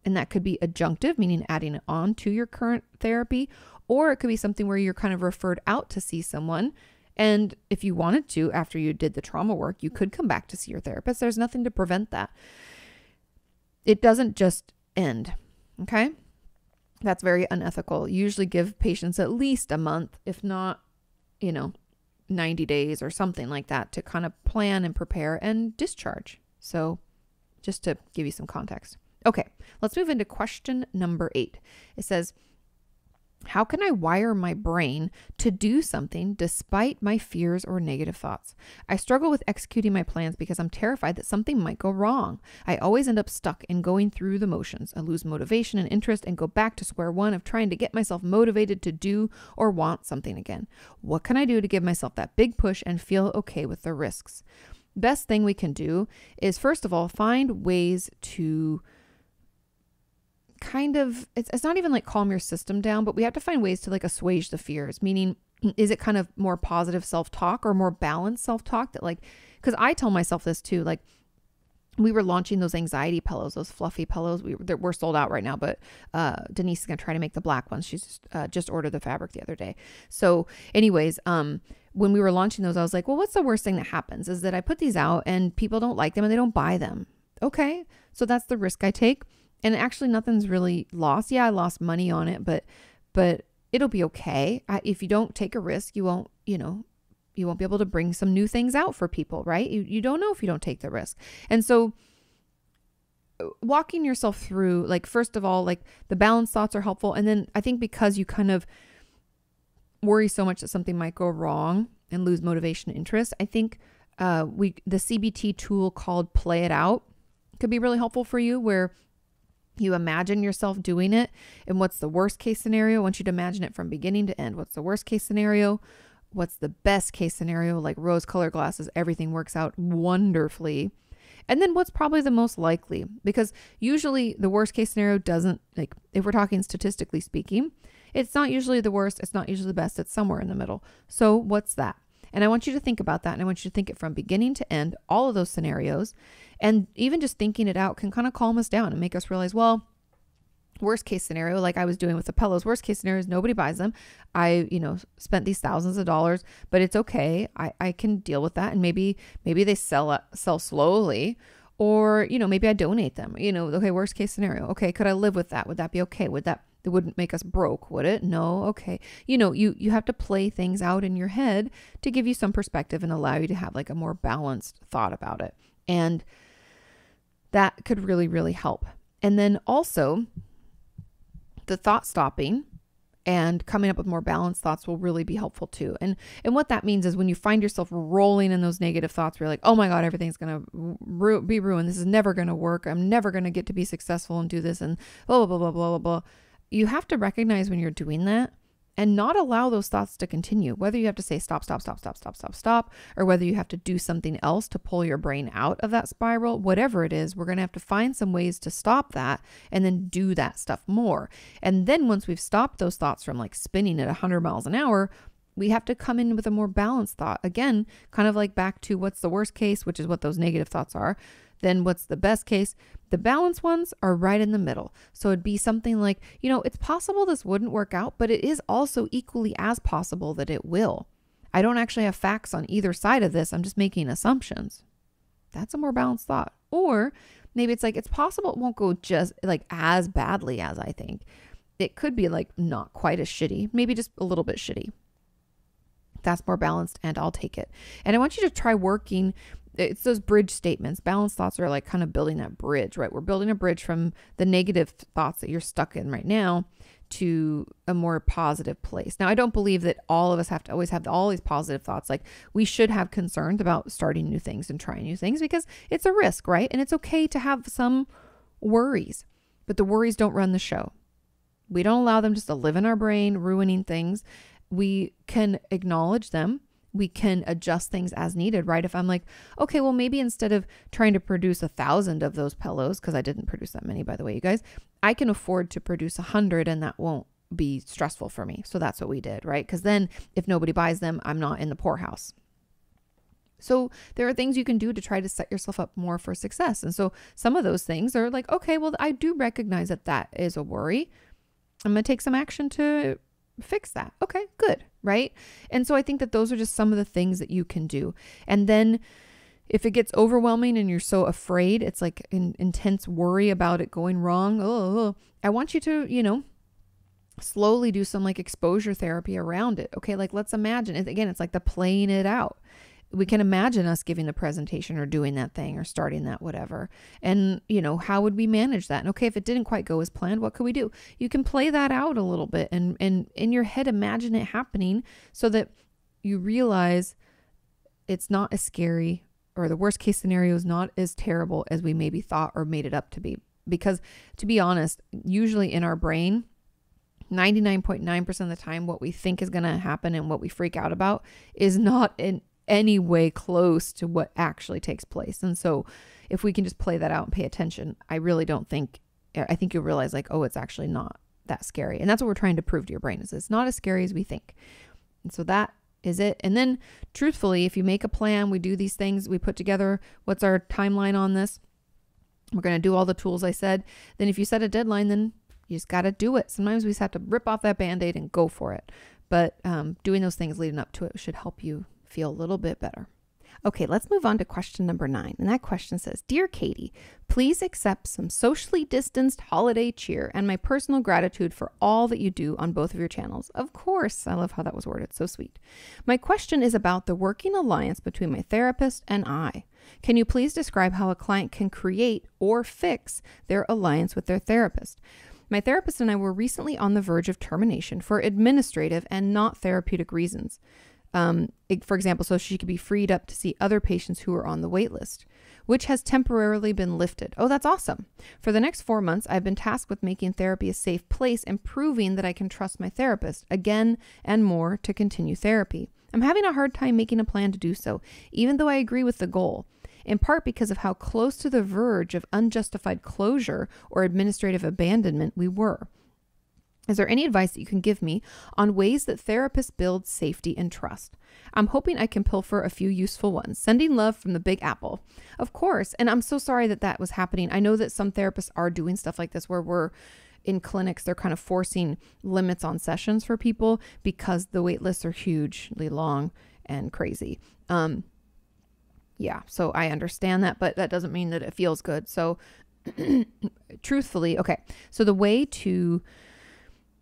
And that could be adjunctive, meaning adding it on to your current therapy, or it could be something where you're kind of referred out to see someone. And if you wanted to, after you did the trauma work, you could come back to see your therapist. There's nothing to prevent that. It doesn't just end. Okay. That's very unethical. You usually give patients at least a month, if not, 90 days or something like that to kind of plan and prepare and discharge. So just to give you some context. Okay, let's move into question number 8. It says, how can I wire my brain to do something despite my fears or negative thoughts? I struggle with executing my plans because I'm terrified that something might go wrong. I always end up stuck in going through the motions. I lose motivation and interest and go back to square one of trying to get myself motivated to do or want something again. What can I do to give myself that big push and feel okay with the risks? Best thing we can do is, first of all, find ways to kind of, it's not even like calm your system down, but we have to find ways to like assuage the fears. Meaning, is it kind of more positive self-talk or more balanced self-talk that because I tell myself this too, we were launching those anxiety pillows, those fluffy pillows. We're sold out right now, but Denise is going to try to make the black ones. She's just ordered the fabric the other day. So anyways, when we were launching those, I was like, well, what's the worst thing that happens is that I put these out and people don't like them and they don't buy them. Okay. So that's the risk I take. And actually nothing's really lost. Yeah, I lost money on it, but it'll be okay. If you don't take a risk, you won't, You won't be able to bring some new things out for people, right? You don't know if you don't take the risk. And so walking yourself through, like, first of all, like the balanced thoughts are helpful. And then I think because you kind of worry so much that something might go wrong and lose motivation and interest, I think the CBT tool called Play It Out could be really helpful for you, where you imagine yourself doing it. And what's the worst case scenario? I want you to imagine it from beginning to end. What's the worst case scenario? What's the best case scenario? Like rose-colored glasses, everything works out wonderfully. And then what's probably the most likely? Because usually the worst case scenario doesn't, like, if we're talking statistically speaking, it's not usually the worst. It's not usually the best. It's somewhere in the middle. So what's that? And I want you to think about that. And I want you to think it from beginning to end, all of those scenarios. And even just thinking it out can kind of calm us down and make us realize, well, worst case scenario, like I was doing with the pillows, worst case scenario is nobody buys them. I, spent these thousands of dollars, but it's okay. I can deal with that. And maybe they sell slowly, or, maybe I donate them, okay, worst case scenario. Okay. Could I live with that? Would that be okay? It wouldn't make us broke, would it? No. Okay. You have to play things out in your head to give you some perspective and allow you to have like a more balanced thought about it. And that could really, really help. And then also the thought stopping and coming up with more balanced thoughts will really be helpful too. And what that means is when you find yourself rolling in those negative thoughts, where you're like, oh my God, everything's going to be ruined. This is never going to work. I'm never going to get to be successful and do this and blah, blah, blah, blah, blah, blah. You have to recognize when you're doing that and not allow those thoughts to continue, whether you have to say stop, or whether you have to do something else to pull your brain out of that spiral, whatever it is, we're going to have to find some ways to stop that and then do that stuff more. And then once we've stopped those thoughts from like spinning at 100 miles an hour, we have to come in with a more balanced thought. Again, kind of like back to what's the worst case, which is what those negative thoughts are. Then what's the best case? The balanced ones are right in the middle. So it'd be something like, it's possible this wouldn't work out, but it is also equally as possible that it will. I don't actually have facts on either side of this. I'm just making assumptions. That's a more balanced thought. Or maybe it's like, it's possible it won't go just like as badly as I think. It could be like not quite as shitty, maybe just a little bit shitty. That's more balanced, and I'll take it. And I want you to try working. It's those bridge statements. Balanced thoughts are like kind of building that bridge, right? We're building a bridge from the negative thoughts that you're stuck in right now to a more positive place. Now, I don't believe that all of us have to always have all these positive thoughts. Like, we should have concerns about starting new things and trying new things because it's a risk, right? And it's okay to have some worries, but the worries don't run the show. We don't allow them just to live in our brain, ruining things. We can acknowledge them. We can adjust things as needed, right? If I'm like, okay, well, maybe instead of trying to produce 1,000 of those pillows, because I didn't produce that many, by the way, you guys, I can afford to produce 100 and that won't be stressful for me. So that's what we did, right? Because then if nobody buys them, I'm not in the poorhouse. So there are things you can do to try to set yourself up more for success. And so some of those things are like, okay, well, I do recognize that that is a worry. I'm going to take some action to fix that. Okay, good. Right. And so I think that those are just some of the things that you can do. And then if it gets overwhelming and you're so afraid, it's like an intense worry about it going wrong. I want you to, slowly do some like exposure therapy around it. Okay. Like, let's imagine it again. It's like the playing it out. We can imagine us giving the presentation or doing that thing or starting that, whatever. And, how would we manage that? And okay, if it didn't quite go as planned, what could we do? You can play that out a little bit and in your head, imagine it happening so that you realize it's not as scary, or the worst case scenario is not as terrible as we maybe thought or made it up to be. Because to be honest, usually in our brain, 99.9% of the time, what we think is going to happen and what we freak out about is not in any way close to what actually takes place. And so if we can just play that out and pay attention, I think you'll realize like, oh, it's actually not that scary. And that's what we're trying to prove to your brain, is it's not as scary as we think. And so that is it. And then truthfully, if you make a plan, we do these things, we put together what's our timeline on this. We're going to do all the tools I said. Then if you set a deadline, then you just got to do it. Sometimes we just have to rip off that Band-Aid and go for it. But doing those things leading up to it should help you feel a little bit better. Okay, let's move on to question number 9. And that question says, Dear Katie, please accept some socially distanced holiday cheer and my personal gratitude for all that you do on both of your channels. Of course. I love how that was worded. So sweet. My question is about the working alliance between my therapist and I. Can you please describe how a client can create or fix their alliance with their therapist? My therapist and I were recently on the verge of termination for administrative and not therapeutic reasons. For example, so she could be freed up to see other patients who are on the wait list, which has temporarily been lifted. Oh, that's awesome. For the next 4 months, I've been tasked with making therapy a safe place and proving that I can trust my therapist again and more to continue therapy. I'm having a hard time making a plan to do so, even though I agree with the goal, in part because of how close to the verge of unjustified closure or administrative abandonment we were. Is there any advice that you can give me on ways that therapists build safety and trust? I'm hoping I can pilfer a few useful ones. Sending love from the Big Apple. Of course. And I'm so sorry that that was happening. I know that some therapists are doing stuff like this where we're in clinics, they're kind of forcing limits on sessions for people because the wait lists are hugely long and crazy. Yeah, so I understand that, but that doesn't mean that it feels good. So truthfully, okay. So the way to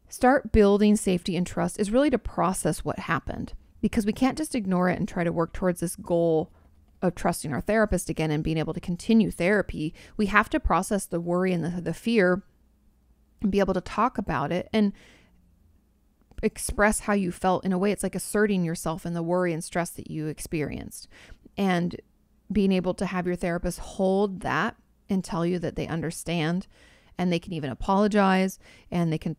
start building safety and trust is really to process what happened, because we can't just ignore it and try to work towards this goal of trusting our therapist again and being able to continue therapy. We have to process the worry and the fear and be able to talk about it and express how you felt. In a way, it's like asserting yourself in the worry and stress that you experienced, and being able to have your therapist hold that and tell you that they understand. And they can even apologize, and they can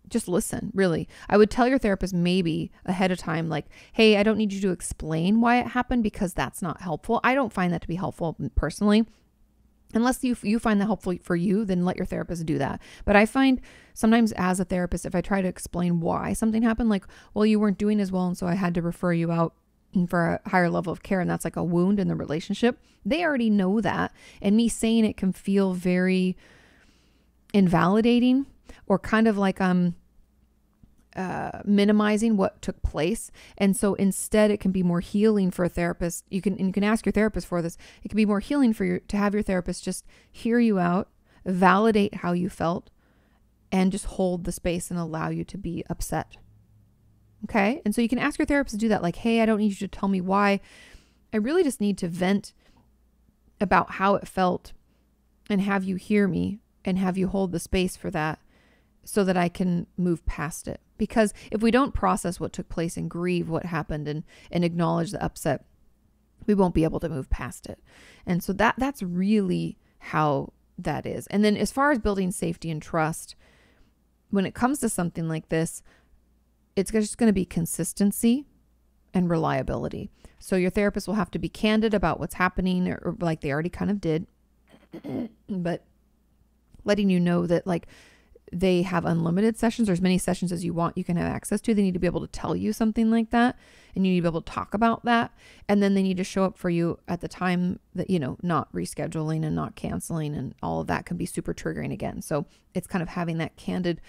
just listen, really. I would tell your therapist maybe ahead of time, like, hey, I don't need you to explain why it happened, because that's not helpful. I don't find that to be helpful personally. Unless you find that helpful for you, then let your therapist do that. But I find sometimes as a therapist, if I try to explain why something happened, like, well, you weren't doing as well, and so I had to refer you out for a higher level of care, and that's like a wound in the relationship, they already know that. And me saying it can feel very invalidating, or kind of like I'm minimizing what took place. And so instead, it can be more healing for a therapist. You can ask your therapist for this. It can be more healing for you to have your therapist just hear you out, validate how you felt, and just hold the space and allow you to be upset. Okay. And so you can ask your therapist to do that. Like, hey, I don't need you to tell me why. I really just need to vent about how it felt and have you hear me and have you hold the space for that so that I can move past it. Because if we don't process what took place and grieve what happened and acknowledge the upset, we won't be able to move past it. And so that's really how that is. And then as far as building safety and trust, when it comes to something like this, it's just going to be consistency and reliability. So your therapist will have to be candid about what's happening, or like they already kind of did, but letting you know that like they have unlimited sessions or as many sessions as you want, you can have access to. They need to be able to tell you something like that, and you need to be able to talk about that. And then they need to show up for you at the time that, not rescheduling and not canceling, and all of that can be super triggering again. So it's kind of having that candid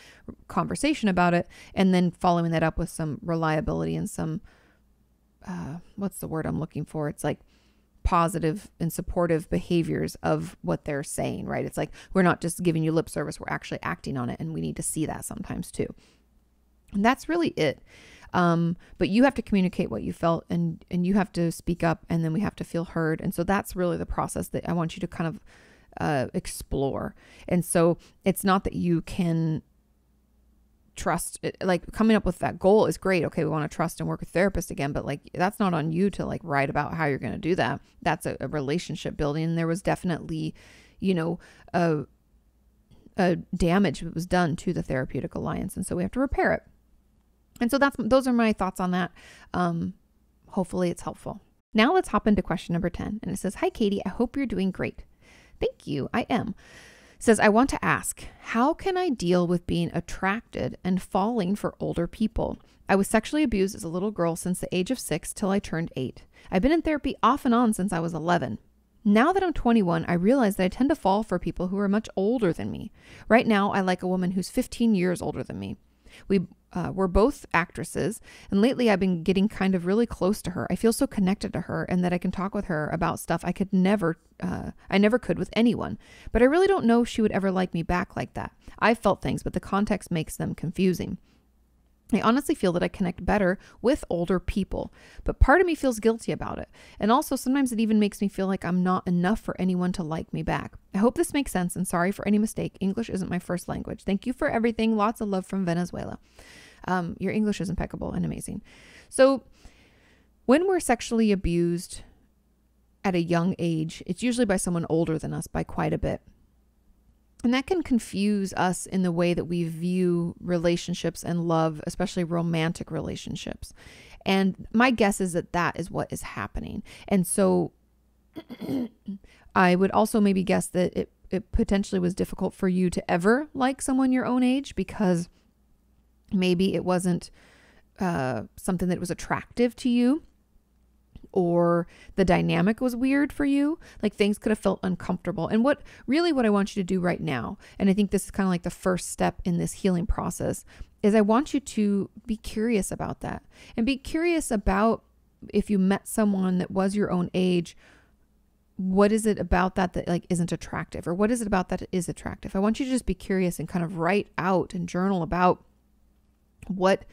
conversation about it, and then following that up with some reliability and some, what's the word I'm looking for? It's like positive and supportive behaviors of what they're saying, right? It's like, we're not just giving you lip service, we're actually acting on it. And we need to see that sometimes too. And that's really it. But you have to communicate what you felt, and you have to speak up, and then we have to feel heard. And so that's really the process that I want you to kind of explore. And so it's not that you can trust, like coming up with that goal is great. Okay, we want to trust and work with therapists again, but like that's not on you to like write about how you're going to do that. That's a relationship building. And there was definitely, a damage that was done to the therapeutic alliance. And so we have to repair it. And so those are my thoughts on that. Hopefully it's helpful. Now let's hop into question number 10. And it says, Hi, Katie, I hope you're doing great. Thank you. I am. It says, I want to ask, how can I deal with being attracted and falling for older people? I was sexually abused as a little girl since the age of 6 till I turned 8. I've been in therapy off and on since I was 11. Now that I'm 21, I realize that I tend to fall for people who are much older than me. Right now, I like a woman who's 15 years older than me. We're both actresses, and lately I've been getting kind of really close to her. I feel so connected to her, and that I can talk with her about stuff I never could with anyone. But I really don't know if she would ever like me back like that. I've felt things, but the context makes them confusing. I honestly feel that I connect better with older people, but part of me feels guilty about it. And also sometimes it even makes me feel like I'm not enough for anyone to like me back. I hope this makes sense, and sorry for any mistake. English isn't my first language. Thank you for everything. Lots of love from Venezuela. Your English is impeccable and amazing. So when we're sexually abused at a young age, it's usually by someone older than us by quite a bit. And that can confuse us in the way that we view relationships and love, especially romantic relationships. And my guess is that that is what is happening. And so I would also maybe guess that it potentially was difficult for you to ever like someone your own age, because maybe it wasn't something that was attractive to you, or the dynamic was weird for you. Like things could have felt uncomfortable. And what I want you to do right now, and I think this is kind of like the first step in this healing process, is I want you to be curious about that, and be curious about if you met someone that was your own age, what is it about that like isn't attractive, or what is it about that is attractive? I want you to just be curious and kind of write out and journal about what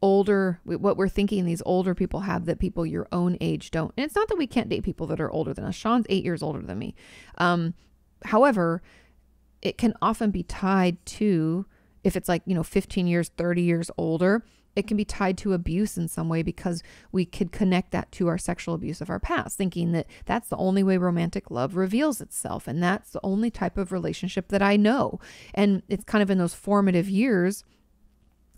we're thinking these older people have that people your own age don't. And it's not that we can't date people that are older than us. Sean's 8 years older than me. However, it can often be tied to, if it's like, 15 years, 30 years older, it can be tied to abuse in some way, because we could connect that to our sexual abuse of our past, thinking that that's the only way romantic love reveals itself. And that's the only type of relationship that I know. And it's kind of in those formative years.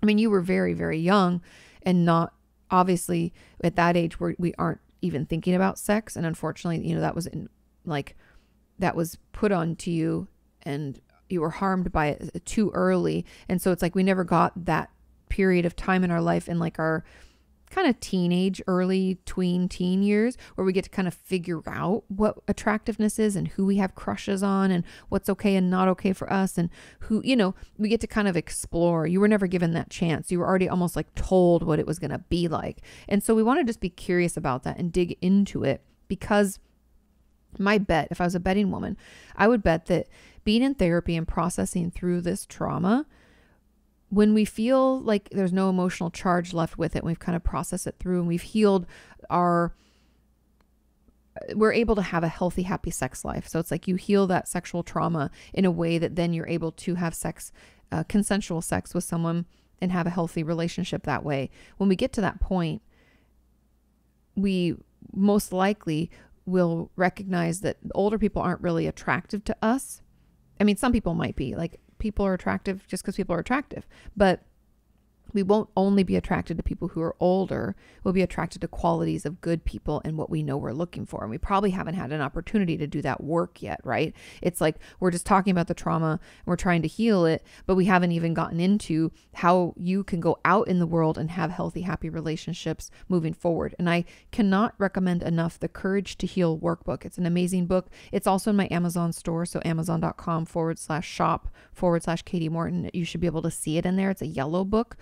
I mean, you were very, very young, and not obviously at that age where we aren't even thinking about sex. And unfortunately, that was put onto you, and you were harmed by it too early. And so it's like we never got that period of time in our life in like our kind of teenage, early teen years, where we get to kind of figure out what attractiveness is and who we have crushes on and what's okay and not okay for us, and who, we get to kind of explore. You were never given that chance. You were already almost like told what it was going to be like. And so we want to just be curious about that and dig into it, because my bet, if I was a betting woman, I would bet that being in therapy and processing through this trauma, when we feel like there's no emotional charge left with it, and we've kind of processed it through, and we've healed we're able to have a healthy, happy sex life. So it's like you heal that sexual trauma in a way that then you're able to have sex, consensual sex with someone, and have a healthy relationship that way. When we get to that point, we most likely will recognize that older people aren't really attractive to us. I mean, some people might be, like, people are attractive just because people are attractive, but we won't only be attracted to people who are older. We'll be attracted to qualities of good people and what we know we're looking for. And we probably haven't had an opportunity to do that work yet, right? It's like we're just talking about the trauma and we're trying to heal it, but we haven't even gotten into how you can go out in the world and have healthy, happy relationships moving forward. And I cannot recommend enough the Courage to Heal workbook. It's an amazing book. It's also in my Amazon store. So amazon.com/shop/Katie Morton. You should be able to see it in there. It's a yellow book.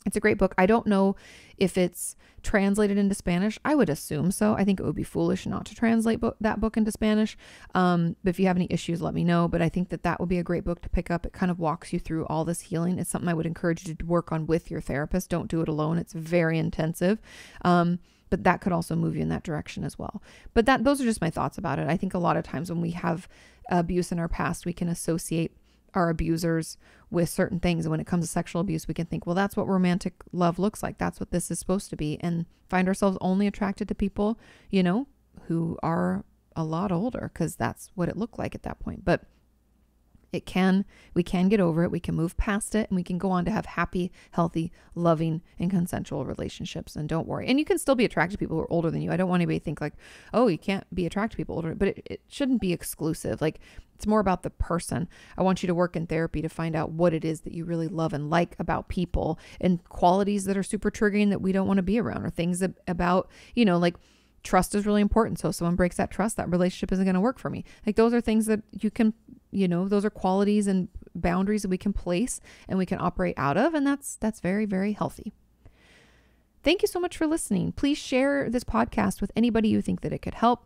It's a great book. I don't know if it's translated into Spanish. I would assume so. I think it would be foolish not to translate that book into Spanish. But if you have any issues, let me know. But I think that would be a great book to pick up. It kind of walks you through all this healing. It's something I would encourage you to work on with your therapist. Don't do it alone. It's very intensive. But that could also move you in that direction as well. But those are just my thoughts about it. I think a lot of times when we have abuse in our past, we can associate our abusers with certain things. And when it comes to sexual abuse, we can think, well, that's what romantic love looks like. That's what this is supposed to be. And find ourselves only attracted to people, who are a lot older, because that's what it looked like at that point. But we can get over it. We can move past it, and we can go on to have happy, healthy, loving, and consensual relationships. And don't worry. And you can still be attracted to people who are older than you. I don't want anybody to think like, oh, you can't be attracted to people older, but it shouldn't be exclusive. Like, it's more about the person. I want you to work in therapy to find out what it is that you really love and like about people, and qualities that are super triggering that we don't want to be around, or things about, like trust is really important. So if someone breaks that trust, that relationship isn't going to work for me. Like those are things that you can, those are qualities and boundaries that we can place and we can operate out of. And that's very, very healthy. Thank you so much for listening. Please share this podcast with anybody you think that it could help.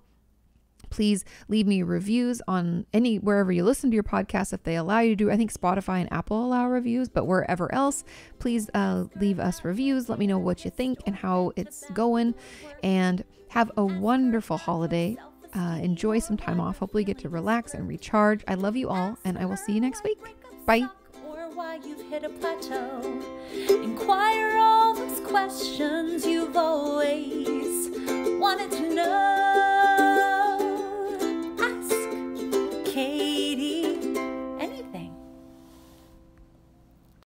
Please leave me reviews on wherever you listen to your podcast, if they allow you to do. I think Spotify and Apple allow reviews, but wherever else, please leave us reviews. Let me know what you think and how it's going, and have a wonderful holiday. Enjoy some time off. Hopefully get to relax and recharge. I love you all, and I will see you next week. Bye. Or why you've hit a plateau. Inquire all those questions you've always wanted to know.